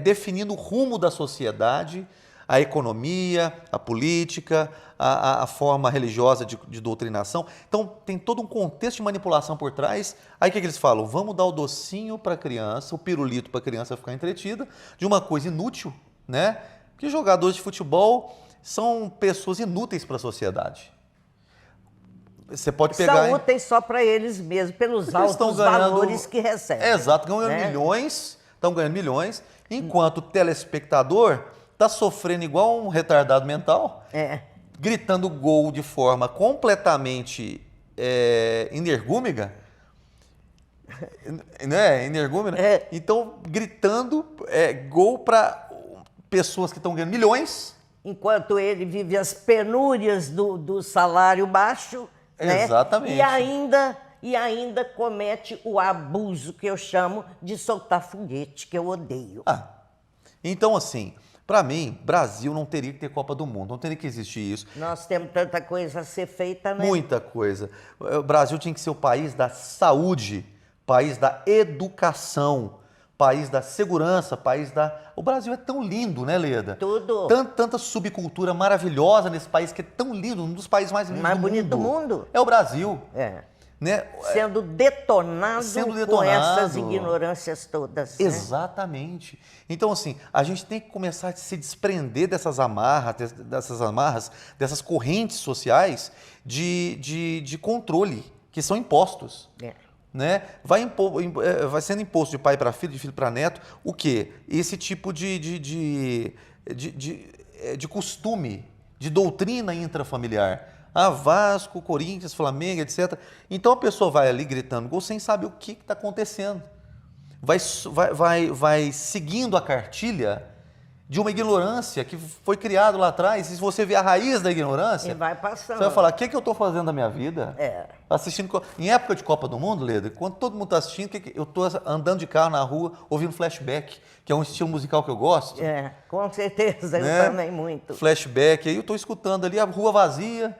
[SPEAKER 2] definindo o rumo da sociedade, a economia, a política, a forma religiosa de doutrinação. Então, tem todo um contexto de manipulação por trás. Aí, o que eles falam? Vamos dar o docinho para a criança, o pirulito para a criança ficar entretida, de uma coisa inútil, né? Porque jogadores de futebol são pessoas inúteis para a sociedade. Você pode pegar...
[SPEAKER 1] São úteis só para eles mesmos, pelos altos valores que recebem.
[SPEAKER 2] Exato, estão ganhando milhões, enquanto o telespectador está sofrendo igual um retardado mental, gritando gol de forma completamente energúmena, né? Energúmena. Então, gritando gol para pessoas que estão ganhando milhões.
[SPEAKER 1] Enquanto ele vive as penúrias do salário baixo, né?
[SPEAKER 2] Exatamente.
[SPEAKER 1] E ainda comete o abuso que eu chamo de soltar foguete, que eu odeio.
[SPEAKER 2] Então, assim, para mim, Brasil não teria que ter Copa do Mundo, não teria que existir isso.
[SPEAKER 1] Nós temos tanta coisa a ser feita, né?
[SPEAKER 2] Muita coisa. O Brasil tinha que ser o país da saúde, país da educação, país da segurança, país da... O Brasil é tão lindo, né, Leda?
[SPEAKER 1] Tudo.
[SPEAKER 2] Tanta subcultura maravilhosa nesse país, que é tão lindo, um dos países mais lindos
[SPEAKER 1] Mais
[SPEAKER 2] do
[SPEAKER 1] bonito do
[SPEAKER 2] mundo.
[SPEAKER 1] mundo.
[SPEAKER 2] É o Brasil.
[SPEAKER 1] É.
[SPEAKER 2] Né?
[SPEAKER 1] Sendo detonado com essas ignorâncias todas. Né?
[SPEAKER 2] Exatamente. Então, assim, a gente tem que começar a se desprender dessas amarras, dessas correntes sociais de controle, que são impostos. Né? Vai sendo imposto de pai para filho, de filho para neto, o quê? Esse tipo de costume, de doutrina intrafamiliar. Vasco, Corinthians, Flamengo, etc. Então a pessoa vai ali gritando gol sem saber o que está acontecendo. Vai seguindo a cartilha de uma ignorância que foi criada lá atrás. E se você ver a raiz da ignorância,
[SPEAKER 1] e vai passando.
[SPEAKER 2] Você vai falar, o que eu estou fazendo da minha vida? Assistindo. Em época de Copa do Mundo, Leda, quando todo mundo está assistindo, eu estou andando de carro na rua, ouvindo flashback, que é um estilo musical que eu gosto.
[SPEAKER 1] Com certeza,
[SPEAKER 2] né?
[SPEAKER 1] Eu também muito.
[SPEAKER 2] Flashback, aí eu estou escutando ali a rua vazia.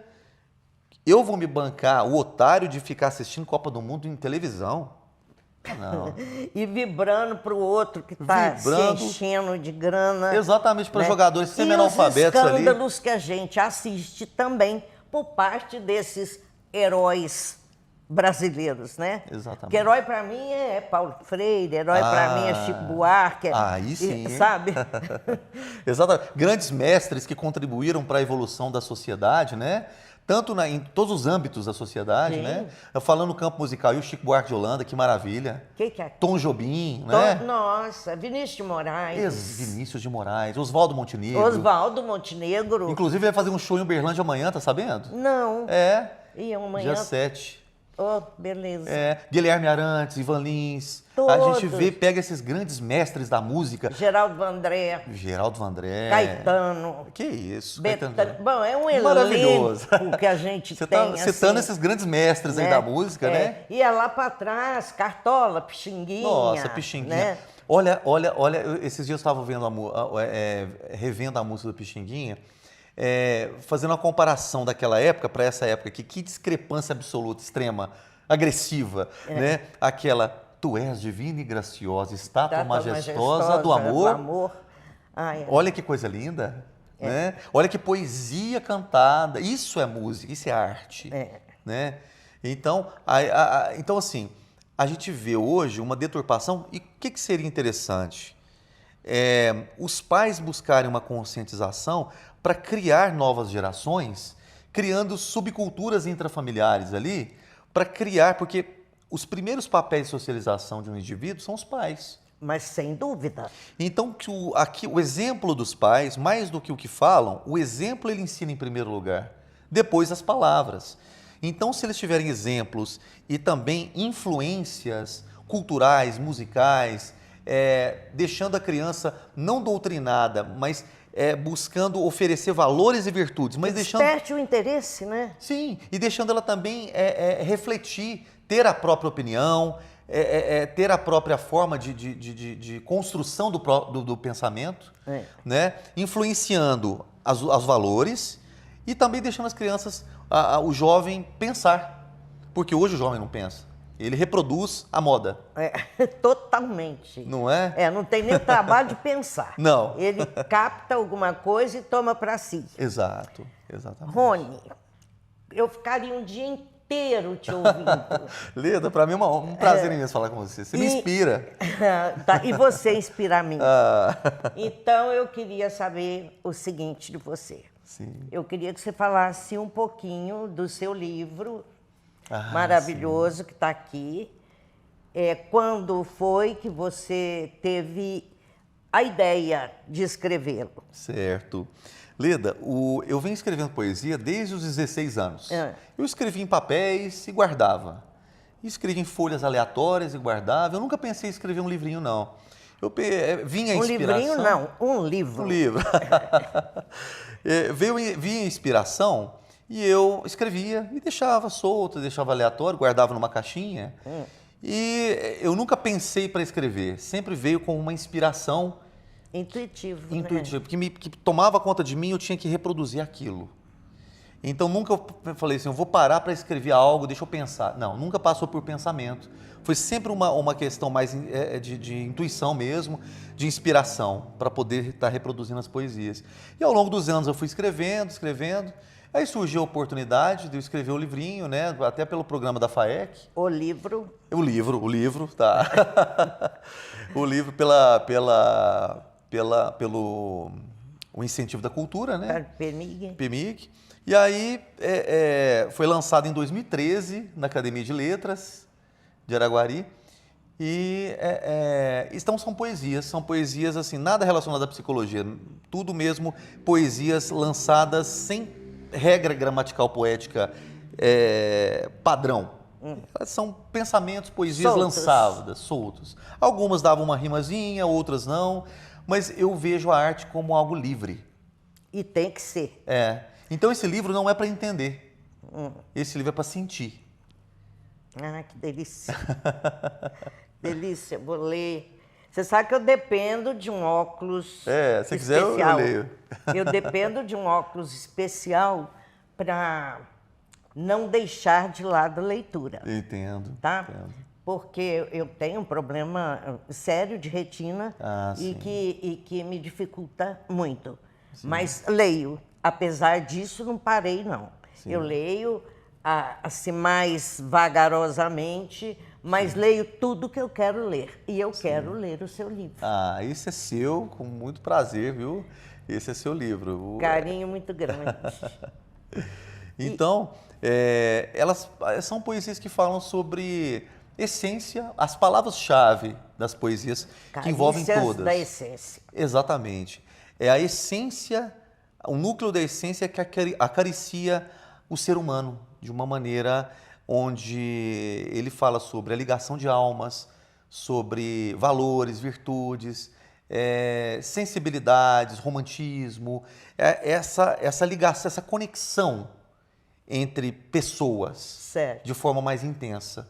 [SPEAKER 2] Eu vou me bancar o otário de ficar assistindo Copa do Mundo em televisão? Não.
[SPEAKER 1] E vibrando para o outro que está se enchendo de grana.
[SPEAKER 2] Exatamente, para jogadores semi-analfabetos ali.
[SPEAKER 1] E os escândalos que a gente assiste também por parte desses heróis brasileiros, né?
[SPEAKER 2] Exatamente.
[SPEAKER 1] Porque herói para mim é Paulo Freire, herói para mim é Chico Buarque.
[SPEAKER 2] Aí sim.
[SPEAKER 1] Sabe?
[SPEAKER 2] Exatamente. Grandes mestres que contribuíram para a evolução da sociedade, né? Tanto em todos os âmbitos da sociedade, né? Falando no campo musical, e o Chico Buarque de Holanda, que maravilha.
[SPEAKER 1] Que é?
[SPEAKER 2] Tom Jobim, né?
[SPEAKER 1] Nossa, Vinícius de Moraes.
[SPEAKER 2] Vinícius de Moraes, Oswaldo Montenegro.
[SPEAKER 1] Oswaldo Montenegro.
[SPEAKER 2] Inclusive vai fazer um show em Uberlândia amanhã, tá sabendo?
[SPEAKER 1] Não. E amanhã?
[SPEAKER 2] Dia 7.
[SPEAKER 1] Beleza.
[SPEAKER 2] Guilherme Arantes, Ivan Lins.
[SPEAKER 1] Todos.
[SPEAKER 2] A gente pega esses grandes mestres da música.
[SPEAKER 1] Geraldo Vandré. Caetano.
[SPEAKER 2] Que isso,
[SPEAKER 1] Caetano. Bom, é um
[SPEAKER 2] maravilhoso
[SPEAKER 1] elenco que a gente
[SPEAKER 2] Você
[SPEAKER 1] tem.
[SPEAKER 2] Tá citando esses grandes mestres aí da música, né?
[SPEAKER 1] Ia lá para trás, Cartola, Pixinguinha.
[SPEAKER 2] Nossa, Pixinguinha. Né? Olha, esses dias eu estava revendo a música do Pixinguinha. Fazendo uma comparação daquela época para essa época aqui, que discrepância absoluta, extrema, agressiva, né? Aquela, tu és divina e graciosa, estátua majestosa do amor. Olha que coisa linda, né? Olha que poesia cantada, isso é música, isso é arte, né? Então, então, assim, a gente vê hoje uma deturpação, e o que seria interessante? Os pais buscarem uma conscientização para criar novas gerações, criando subculturas intrafamiliares ali, para criar, porque os primeiros papéis de socialização de um indivíduo são os pais.
[SPEAKER 1] Mas sem dúvida.
[SPEAKER 2] Então, aqui o exemplo dos pais, mais do que o que falam, o exemplo ele ensina em primeiro lugar, depois as palavras. Então, se eles tiverem exemplos e também influências culturais, musicais, deixando a criança não doutrinada, mas buscando oferecer valores e virtudes, mas
[SPEAKER 1] desperte o interesse, né?
[SPEAKER 2] Sim, e deixando ela também refletir, ter a própria opinião, ter a própria forma de construção do pensamento, né? Influenciando os valores e também deixando as crianças, o jovem pensar, porque hoje o jovem não pensa. Ele reproduz a moda.
[SPEAKER 1] Totalmente.
[SPEAKER 2] Não é?
[SPEAKER 1] Não tem nem trabalho de pensar.
[SPEAKER 2] Não.
[SPEAKER 1] Ele capta alguma coisa e toma para si.
[SPEAKER 2] Exato, exatamente.
[SPEAKER 1] Rony, eu ficaria um dia inteiro te ouvindo.
[SPEAKER 2] Leda, para mim é um prazer imenso falar com você. Você me inspira.
[SPEAKER 1] E você inspira a mim. Então, eu queria saber o seguinte de você.
[SPEAKER 2] Sim.
[SPEAKER 1] Eu queria que você falasse um pouquinho do seu livro maravilhoso, que está aqui. Quando foi que você teve a ideia de escrevê-lo?
[SPEAKER 2] Certo. Leda, eu venho escrevendo poesia desde os 16 anos. Eu escrevia em papéis e guardava. Escrevia em folhas aleatórias e guardava. Eu nunca pensei em escrever um livrinho, não. vinha a
[SPEAKER 1] Um
[SPEAKER 2] inspiração.
[SPEAKER 1] livrinho não, um livro.
[SPEAKER 2] Um livro. Vinha a inspiração e eu escrevia e deixava solto, deixava aleatório, guardava numa caixinha. E eu nunca pensei para escrever, sempre veio com uma inspiração
[SPEAKER 1] Intuitivo,
[SPEAKER 2] intuitiva, que tomava conta de mim, eu tinha que reproduzir aquilo. Então nunca eu falei assim, eu vou parar para escrever algo, deixa eu pensar. Não, nunca passou por pensamento. Foi sempre uma questão mais de intuição mesmo, de inspiração, para poder estar reproduzindo as poesias. E ao longo dos anos eu fui escrevendo. Aí surgiu a oportunidade de eu escrever o livrinho, né? Até pelo programa da FAEC.
[SPEAKER 1] O livro.
[SPEAKER 2] O livro, tá. O livro pelo o incentivo da cultura, né? PEMIG. E aí foi lançado em 2013 na Academia de Letras de Araguari. E então são poesias assim, nada relacionado à psicologia, tudo mesmo poesias lançadas sem regra gramatical poética padrão. Elas são pensamentos, poesias lançadas, soltos. Algumas davam uma rimazinha, outras não, mas eu vejo a arte como algo livre.
[SPEAKER 1] E tem que ser.
[SPEAKER 2] Então esse livro não é para entender, esse livro é para sentir.
[SPEAKER 1] Ah, que delícia. Delícia, vou ler. Você sabe que eu dependo de um óculos
[SPEAKER 2] se
[SPEAKER 1] especial.
[SPEAKER 2] quiser eu leio.
[SPEAKER 1] Eu dependo de um óculos especial para não deixar de lado a leitura.
[SPEAKER 2] Entendo.
[SPEAKER 1] Porque eu tenho um problema sério de retina e que me dificulta muito. Sim. Mas leio. Apesar disso, não parei, não. Sim. Eu leio assim mais vagarosamente, mas leio tudo que eu quero ler. E eu quero ler o seu livro.
[SPEAKER 2] Esse é seu, com muito prazer, viu? Esse é seu livro.
[SPEAKER 1] Carinho muito grande.
[SPEAKER 2] Então, elas são poesias que falam sobre essência, as palavras-chave das poesias que envolvem todas.
[SPEAKER 1] Da essência.
[SPEAKER 2] Exatamente. É a essência, o núcleo da essência que acaricia o ser humano de uma maneira onde ele fala sobre a ligação de almas, sobre valores, virtudes, sensibilidades, romantismo, essa ligação, essa conexão entre pessoas de forma mais intensa.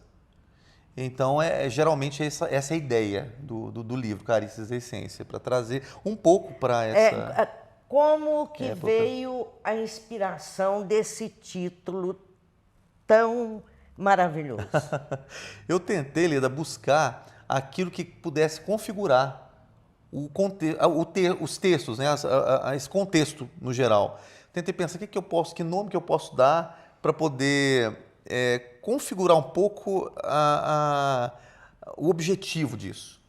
[SPEAKER 2] Então, geralmente essa é a ideia do livro Carícias da Essência, para trazer um pouco para essa...
[SPEAKER 1] Como que veio a inspiração desse título tão maravilhoso?
[SPEAKER 2] Eu tentei, Leda, buscar aquilo que pudesse configurar os textos, né? Esse contexto no geral. Tentei pensar que nome que eu posso dar para poder configurar um pouco o objetivo disso.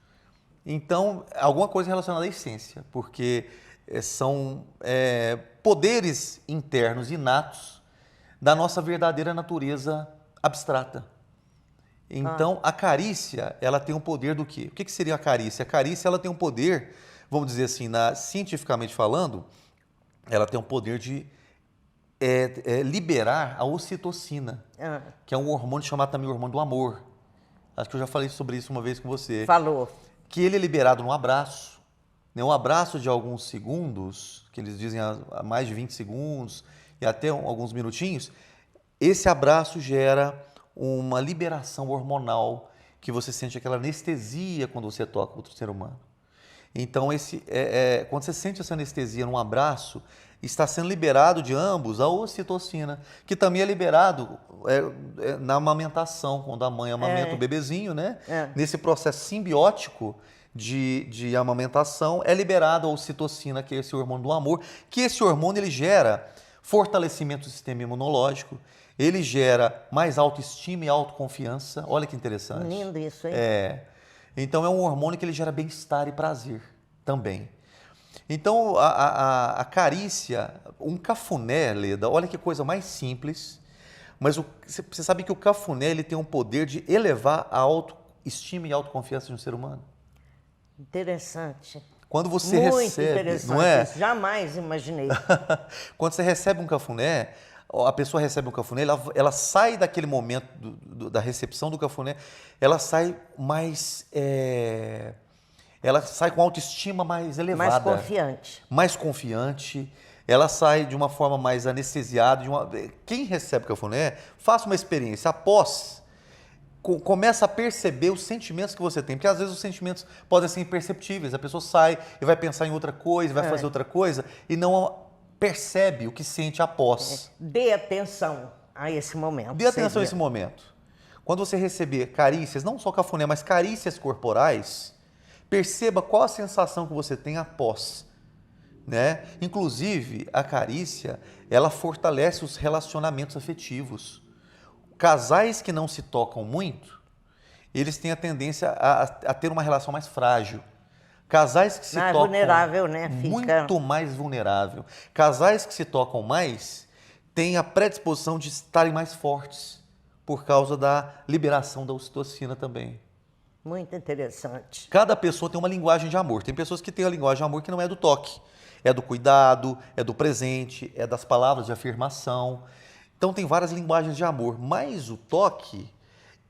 [SPEAKER 2] Então, alguma coisa relacionada à essência, porque são poderes internos, inatos, da nossa verdadeira natureza abstrata. Então, a carícia, ela tem um poder do quê? O que seria a carícia? A carícia, ela tem um poder, vamos dizer assim, cientificamente falando, ela tem um poder de liberar a ocitocina, que é um hormônio chamado também hormônio do amor. Acho que eu já falei sobre isso uma vez com você.
[SPEAKER 1] Falou.
[SPEAKER 2] Que ele é liberado num abraço, né? Um abraço de alguns segundos, que eles dizem a mais de 20 segundos e até alguns minutinhos. Esse abraço gera uma liberação hormonal, que você sente aquela anestesia quando você toca outro ser humano. Então, quando você sente essa anestesia num abraço, está sendo liberado de ambos a ocitocina, que também é liberado na amamentação, quando a mãe amamenta o bebezinho, né? Nesse processo simbiótico de amamentação, é liberado a ocitocina, que é esse hormônio do amor, que esse hormônio ele gera fortalecimento do sistema imunológico, ele gera mais autoestima e autoconfiança. Olha que interessante.
[SPEAKER 1] Lindo isso, hein?
[SPEAKER 2] Então, é um hormônio que ele gera bem-estar e prazer também. Então, a carícia, um cafuné, Leda, olha que coisa mais simples, mas você sabe que o cafuné ele tem um poder de elevar a autoestima e autoconfiança de um ser humano?
[SPEAKER 1] Interessante.
[SPEAKER 2] Quando você
[SPEAKER 1] Muito
[SPEAKER 2] recebe,
[SPEAKER 1] interessante,
[SPEAKER 2] não é?
[SPEAKER 1] isso jamais imaginei.
[SPEAKER 2] Quando você recebe um cafuné, a pessoa recebe um cafuné, ela sai daquele momento da recepção do cafuné, ela sai mais... ela sai com autoestima mais elevada.
[SPEAKER 1] Mais confiante.
[SPEAKER 2] Mais confiante. Ela sai de uma forma mais anestesiada. Quem recebe cafuné, faça uma experiência. Após, começa a perceber os sentimentos que você tem. Porque às vezes os sentimentos podem ser imperceptíveis. A pessoa sai e vai pensar em outra coisa, vai fazer outra coisa e não percebe o que sente após.
[SPEAKER 1] Dê atenção a esse momento.
[SPEAKER 2] Dê atenção a esse momento. Quando você receber carícias, não só cafuné, mas carícias corporais, perceba qual a sensação que você tem após. Né? Inclusive, a carícia, ela fortalece os relacionamentos afetivos. Casais que não se tocam muito, eles têm a tendência a ter uma relação mais frágil. Casais que se tocam
[SPEAKER 1] vulnerável, né?
[SPEAKER 2] Muito mais vulnerável. Casais que se tocam mais têm a predisposição de estarem mais fortes por causa da liberação da ocitocina também.
[SPEAKER 1] Muito interessante.
[SPEAKER 2] Cada pessoa tem uma linguagem de amor. Tem pessoas que têm a linguagem de amor que não é do toque. É do cuidado, é do presente, é das palavras de afirmação. Então tem várias linguagens de amor. Mas o toque,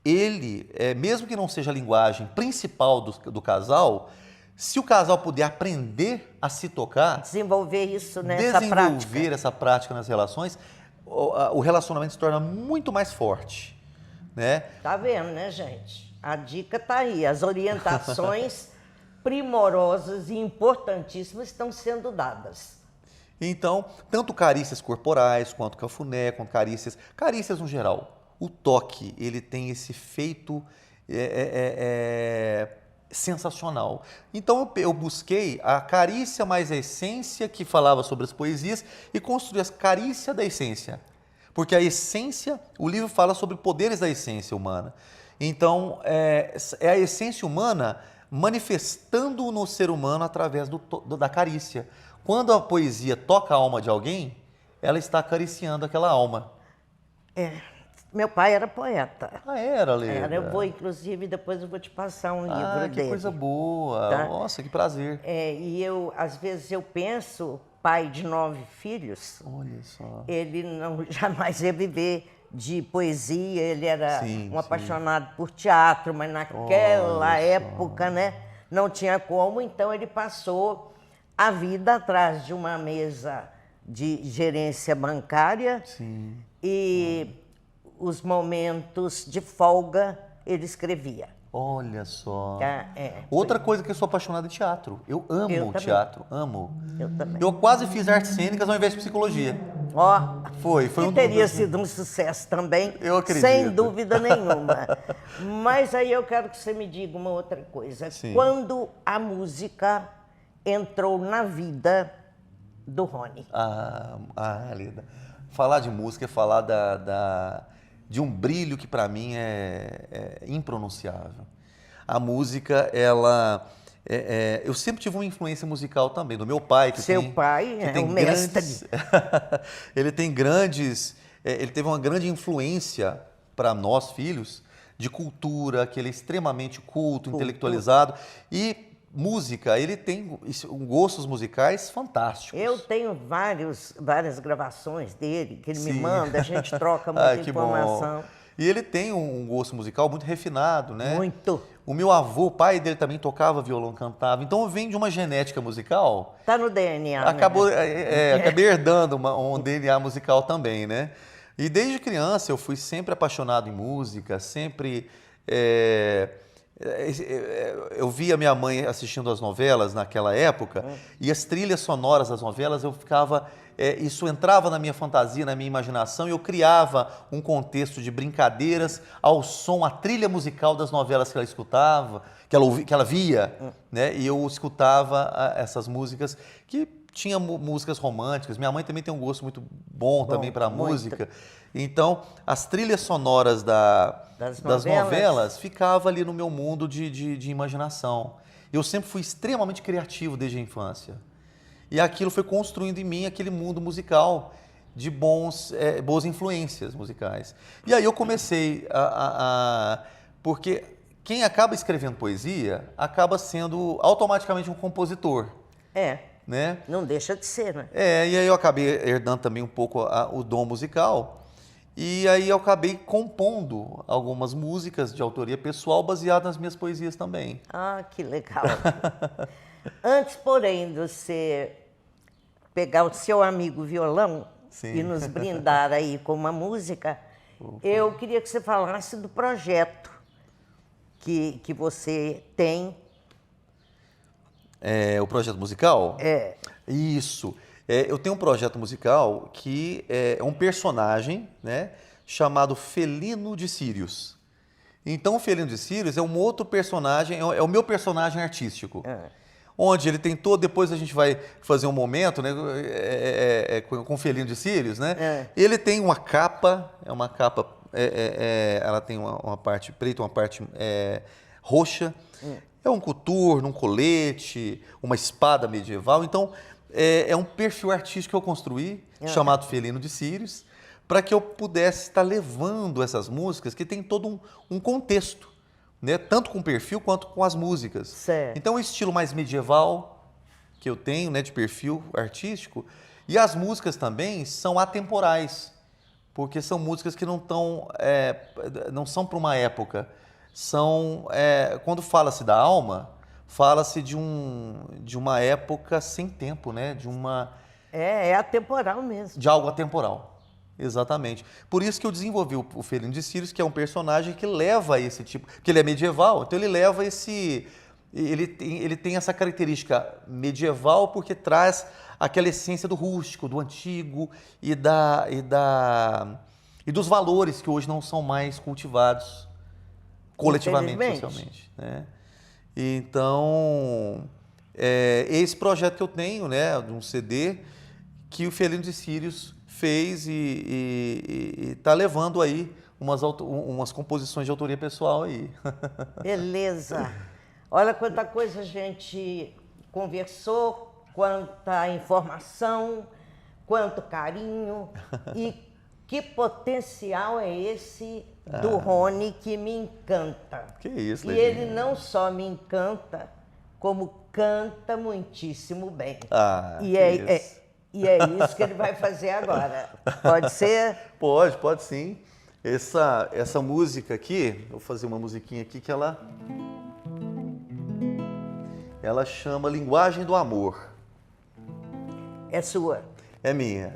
[SPEAKER 2] ele, mesmo que não seja a linguagem principal do casal, se o casal puder aprender a se tocar,
[SPEAKER 1] desenvolver isso nessa prática.
[SPEAKER 2] Desenvolver essa prática nas relações, o relacionamento se torna muito mais forte. Né?
[SPEAKER 1] Tá vendo, né, gente? A dica tá aí. As orientações primorosas e importantíssimas estão sendo dadas.
[SPEAKER 2] Então, tanto carícias corporais, quanto cafuné, quanto carícias no geral. O toque, ele tem esse efeito sensacional. Então, eu busquei a carícia mais a essência, que falava sobre as poesias, e construí a carícia da essência. Porque a essência, o livro fala sobre poderes da essência humana. Então, é a essência humana manifestando no ser humano através da carícia. Quando a poesia toca a alma de alguém, ela está acariciando aquela alma.
[SPEAKER 1] Meu pai era poeta.
[SPEAKER 2] Ah, era, Leda?
[SPEAKER 1] Era, eu vou, inclusive, depois eu vou te passar um livro dele.
[SPEAKER 2] Que coisa boa.
[SPEAKER 1] Tá?
[SPEAKER 2] Nossa, que prazer.
[SPEAKER 1] E às vezes eu penso, pai de 9 filhos,
[SPEAKER 2] olha só,
[SPEAKER 1] ele jamais ia viver de poesia, ele era apaixonado por teatro, mas naquela época, né, não tinha como, então ele passou a vida atrás de uma mesa de gerência bancária e os momentos de folga ele escrevia.
[SPEAKER 2] Olha só.
[SPEAKER 1] Outra
[SPEAKER 2] coisa que eu sou apaixonado é teatro. Eu amo teatro, amo.
[SPEAKER 1] Eu também.
[SPEAKER 2] Eu quase fiz artes cênicas ao invés de psicologia. Foi
[SPEAKER 1] que teria sido um sucesso também,
[SPEAKER 2] eu acredito.
[SPEAKER 1] Sem dúvida nenhuma. Mas aí eu quero que você me diga uma outra coisa. Quando a música entrou na vida do Rony?
[SPEAKER 2] Leda, falar de música é falar de um brilho que para mim é impronunciável. A música, eu sempre tive uma influência musical também, do meu pai.
[SPEAKER 1] Seu pai é um mestre.
[SPEAKER 2] Ele teve uma grande influência para nós, filhos, de cultura, que ele é extremamente culto, intelectualizado. E música, ele tem gostos musicais fantásticos. Eu
[SPEAKER 1] tenho várias gravações dele, que ele me manda, a gente troca muita informação.
[SPEAKER 2] Bom. E ele tem um gosto musical muito refinado, né?
[SPEAKER 1] Muito.
[SPEAKER 2] O meu avô, o pai dele também tocava violão, cantava. Então vem de uma genética musical.
[SPEAKER 1] Tá no DNA.
[SPEAKER 2] Acabei herdando um DNA musical também, né? E desde criança eu fui sempre apaixonado em música, sempre... eu via minha mãe assistindo as novelas naquela época e as trilhas sonoras das novelas eu ficava... isso entrava na minha fantasia, na minha imaginação e eu criava um contexto de brincadeiras ao som, a trilha musical das novelas que ela escutava, que ela via, né? E eu escutava essas músicas que tinha músicas românticas. Minha mãe também tem um gosto muito bom também para música. Então, as trilhas sonoras das novelas ficava ali no meu mundo de imaginação. Eu sempre fui extremamente criativo desde a infância. E aquilo foi construindo em mim aquele mundo musical de boas influências musicais. E aí eu comecei porque quem acaba escrevendo poesia acaba sendo automaticamente um compositor. Né?
[SPEAKER 1] Não deixa de ser, né?
[SPEAKER 2] E aí eu acabei herdando também um pouco o dom musical. E aí eu acabei compondo algumas músicas de autoria pessoal baseadas nas minhas poesias também.
[SPEAKER 1] Ah, que legal. Antes, porém, de você pegar o seu amigo violão
[SPEAKER 2] Sim.
[SPEAKER 1] e nos brindar aí com uma música, eu queria que você falasse do projeto que você tem.
[SPEAKER 2] O projeto musical?
[SPEAKER 1] É.
[SPEAKER 2] Isso. Eu tenho um projeto musical que é um personagem, né, chamado Felino de Sirius. Então, o Felino de Sirius é um outro personagem, é o meu personagem artístico. Onde ele tem todo, depois a gente vai fazer um momento, né, com o Felino de Sirius, né? Ele tem uma capa, ela tem uma parte preta, uma parte roxa. É um coturno, um colete, uma espada medieval. Então, é um perfil artístico que eu construí, chamado Felino de Sirius, para que eu pudesse estar levando essas músicas que tem todo um contexto, né? Tanto com o perfil quanto com as músicas.
[SPEAKER 1] Certo.
[SPEAKER 2] Então, o estilo mais medieval que eu tenho, né, de perfil artístico, e as músicas também são atemporais, porque são músicas que não são para uma época. Quando fala-se da alma, fala-se de uma época sem tempo, né?
[SPEAKER 1] É atemporal mesmo.
[SPEAKER 2] De algo atemporal. Exatamente. Por isso que eu desenvolvi o Felino de Sirius, que é um personagem que leva esse tipo... Porque ele é medieval, então ele leva esse... Ele tem essa característica medieval porque traz aquela essência do rústico, do antigo e dos valores que hoje não são mais cultivados coletivamente, socialmente, né? Então, esse projeto que eu tenho, né, de um CD que o Felino de Sirius fez e está levando aí umas composições de autoria pessoal aí.
[SPEAKER 1] Beleza. Olha quanta coisa a gente conversou, quanta informação, quanto carinho e que potencial é esse do Rony que me encanta.
[SPEAKER 2] Que isso,
[SPEAKER 1] E
[SPEAKER 2] Leidinha.
[SPEAKER 1] ele não só me encanta, como canta muitíssimo bem.
[SPEAKER 2] Que isso.
[SPEAKER 1] E é isso que ele vai fazer agora. Pode ser?
[SPEAKER 2] Pode sim. Essa música aqui, vou fazer uma musiquinha aqui que ela chama Linguagem do Amor.
[SPEAKER 1] É sua.
[SPEAKER 2] É minha.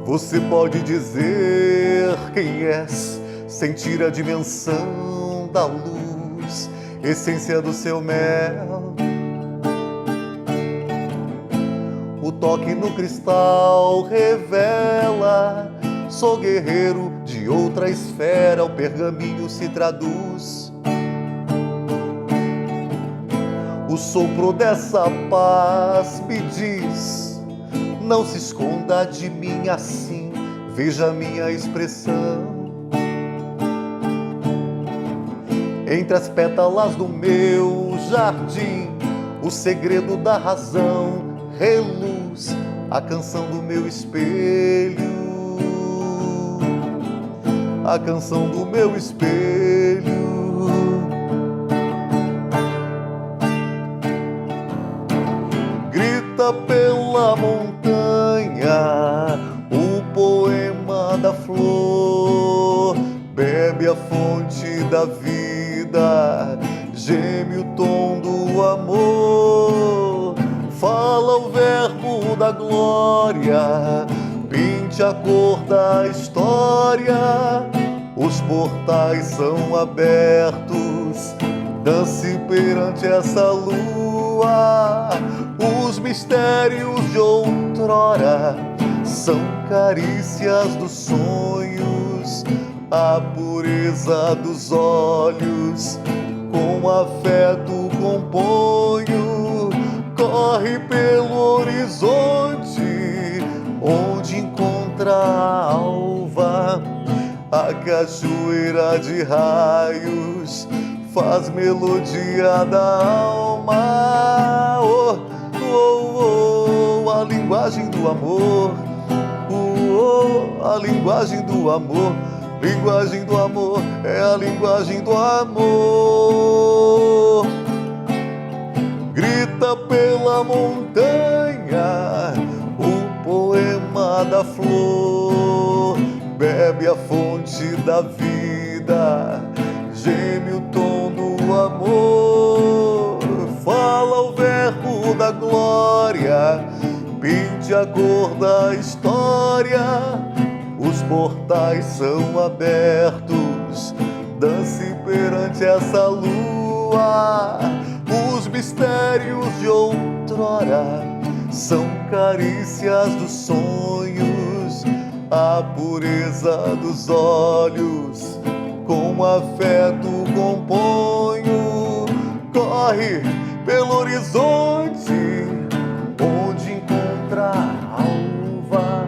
[SPEAKER 2] Você pode dizer quem és, sentir a dimensão da luz, essência do seu mel. O toque no cristal revela, sou guerreiro de outra esfera, o pergaminho se traduz. O sopro dessa paz me diz: não se esconda de mim assim, veja minha expressão. Entre as pétalas do meu jardim, o segredo da razão reluz, a canção do meu espelho. A canção do meu espelho. Grita pela montanha o poema da flor, bebe a fonte da vida, geme o tom do amor, fala o verbo da glória, pinte a cor da história, os portais são abertos, dance perante essa lua, os mistérios de outrora são carícias dos sonhos, a pureza dos olhos, com afeto componho, corre pelo horizonte, onde encontra a alva, A cachoeira de raios faz melodia da alma. Oh, oh, oh, a linguagem do amor. Oh, oh, a linguagem do amor. Linguagem do amor é a linguagem do amor. Grita pela montanha o poema da flor. Bebe a fonte da vida, geme o tom do amor. Fala o verbo da glória, pinte a cor da história. Os portais são abertos, dance perante essa lua. Os mistérios de outrora são carícias dos sonhos. A pureza dos olhos, com afeto componho. Corre pelo horizonte, onde encontrar a uva.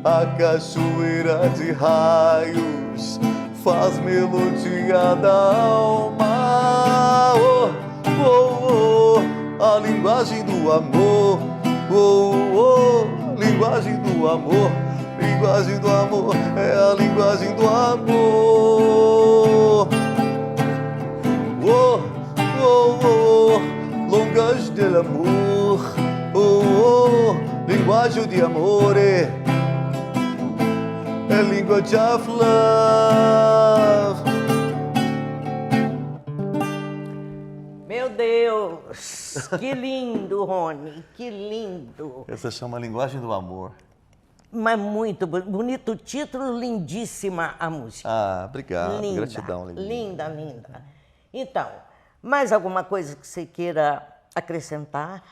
[SPEAKER 2] A cachoeira de raios faz melodia da alma. Oh, oh, oh, a linguagem do amor. Oh, oh, linguagem do amor. Linguagem do amor é a linguagem do amor. Oh, oh, oh, langage de l'amour. Oh, oh, linguagem de amor é language of love.
[SPEAKER 1] Meu Deus, que lindo, Rony, que lindo.
[SPEAKER 2] Essa chama linguagem do amor.
[SPEAKER 1] Mas muito bonito o título, lindíssima a música.
[SPEAKER 2] Ah, obrigado.
[SPEAKER 1] Linda,
[SPEAKER 2] Gratidão, Lindinha.
[SPEAKER 1] linda, linda. Então, mais alguma coisa que você queira acrescentar?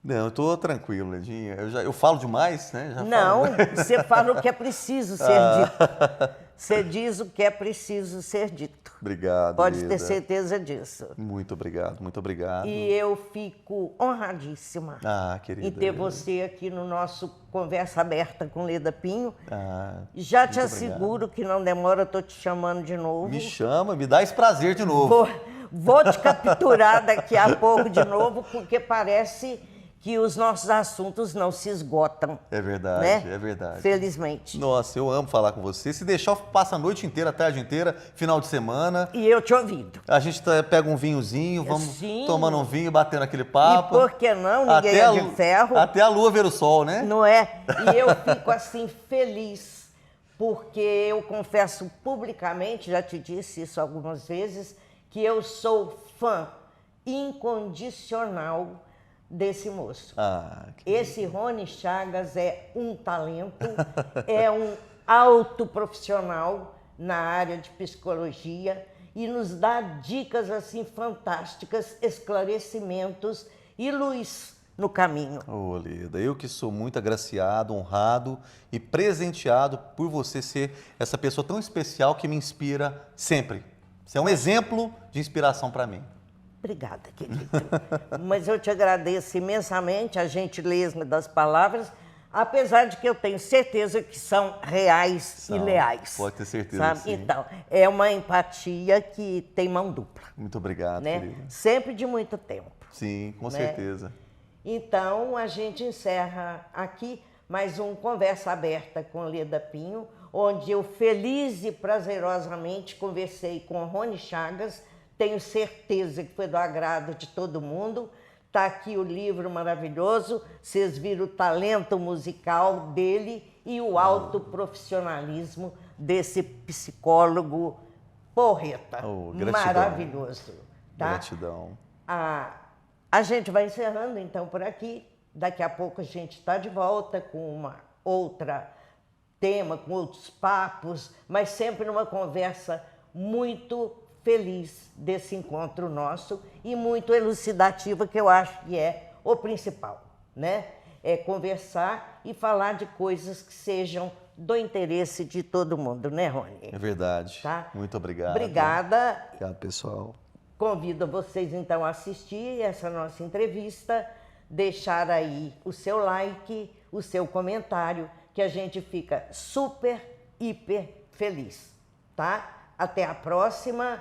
[SPEAKER 2] Não, eu estou tranquilo, Lindinha. Eu falo demais, né? Já
[SPEAKER 1] Não,
[SPEAKER 2] falo.
[SPEAKER 1] você fala o que é preciso ser dito. Você diz o que é preciso ser dito.
[SPEAKER 2] Obrigado,
[SPEAKER 1] Pode
[SPEAKER 2] Lida.
[SPEAKER 1] ter certeza disso.
[SPEAKER 2] Muito obrigado, muito obrigado.
[SPEAKER 1] E eu fico honradíssima
[SPEAKER 2] Ah, querida.
[SPEAKER 1] em ter você aqui no nosso Conversa Aberta com Leda Pinho.
[SPEAKER 2] Ah,
[SPEAKER 1] Já te
[SPEAKER 2] muito
[SPEAKER 1] asseguro que não demora, eu estou te chamando de novo.
[SPEAKER 2] me chama, me dá esse prazer de novo.
[SPEAKER 1] Vou te capturar daqui a pouco de novo, porque parece que os nossos assuntos não se esgotam.
[SPEAKER 2] É verdade,
[SPEAKER 1] né?
[SPEAKER 2] é verdade.
[SPEAKER 1] Felizmente.
[SPEAKER 2] Nossa, eu amo falar com você. Se deixar, eu passo a noite inteira, a tarde inteira, final de semana.
[SPEAKER 1] E eu te ouvindo.
[SPEAKER 2] A gente pega um vinhozinho, vamos
[SPEAKER 1] Sim.
[SPEAKER 2] tomando um vinho, batendo aquele papo.
[SPEAKER 1] E por que não? Ninguém é de ferro.
[SPEAKER 2] Até a lua ver o sol, né?
[SPEAKER 1] Não é? E eu fico assim feliz, porque eu confesso publicamente, já te disse isso algumas vezes, que eu sou fã incondicional desse moço. Esse Rony Chagas é um talento, é um alto profissional na área de psicologia e nos dá dicas assim fantásticas, esclarecimentos e luz no caminho.
[SPEAKER 2] Ô, Leda, eu que sou muito agraciado, honrado e presenteado por você ser essa pessoa tão especial que me inspira sempre. Você é um exemplo de inspiração para mim.
[SPEAKER 1] Obrigada, querido. Mas eu te agradeço imensamente a gentileza das palavras, apesar de que eu tenho certeza que são reais e leais.
[SPEAKER 2] Pode ter certeza,
[SPEAKER 1] sabe?
[SPEAKER 2] sim.
[SPEAKER 1] Então, é uma empatia que tem mão dupla.
[SPEAKER 2] Muito obrigado,
[SPEAKER 1] né?
[SPEAKER 2] querida.
[SPEAKER 1] Sempre de muito tempo.
[SPEAKER 2] Sim, com
[SPEAKER 1] né?
[SPEAKER 2] certeza.
[SPEAKER 1] Então, a gente encerra aqui mais um Conversa Aberta com Leda Pinho, onde eu feliz e prazerosamente conversei com Rony Chagas. Tenho certeza que foi do agrado de todo mundo. Está aqui o livro maravilhoso. Vocês viram o talento musical dele e o alto profissionalismo desse psicólogo porreta.
[SPEAKER 2] Gratidão.
[SPEAKER 1] Maravilhoso. Tá?
[SPEAKER 2] Gratidão.
[SPEAKER 1] A gente vai encerrando então por aqui. Daqui a pouco a gente está de volta com uma outra tema, com outros papos, mas sempre numa conversa muito feliz desse encontro nosso e muito elucidativa, que eu acho que é o principal, né? É conversar e falar de coisas que sejam do interesse de todo mundo, né, Rony?
[SPEAKER 2] É verdade.
[SPEAKER 1] Tá?
[SPEAKER 2] Muito obrigado.
[SPEAKER 1] Obrigada.
[SPEAKER 2] Obrigado, pessoal.
[SPEAKER 1] Convido vocês então a assistir essa nossa entrevista, deixar aí o seu like, o seu comentário, que a gente fica super, hiper feliz. tá? Até a próxima.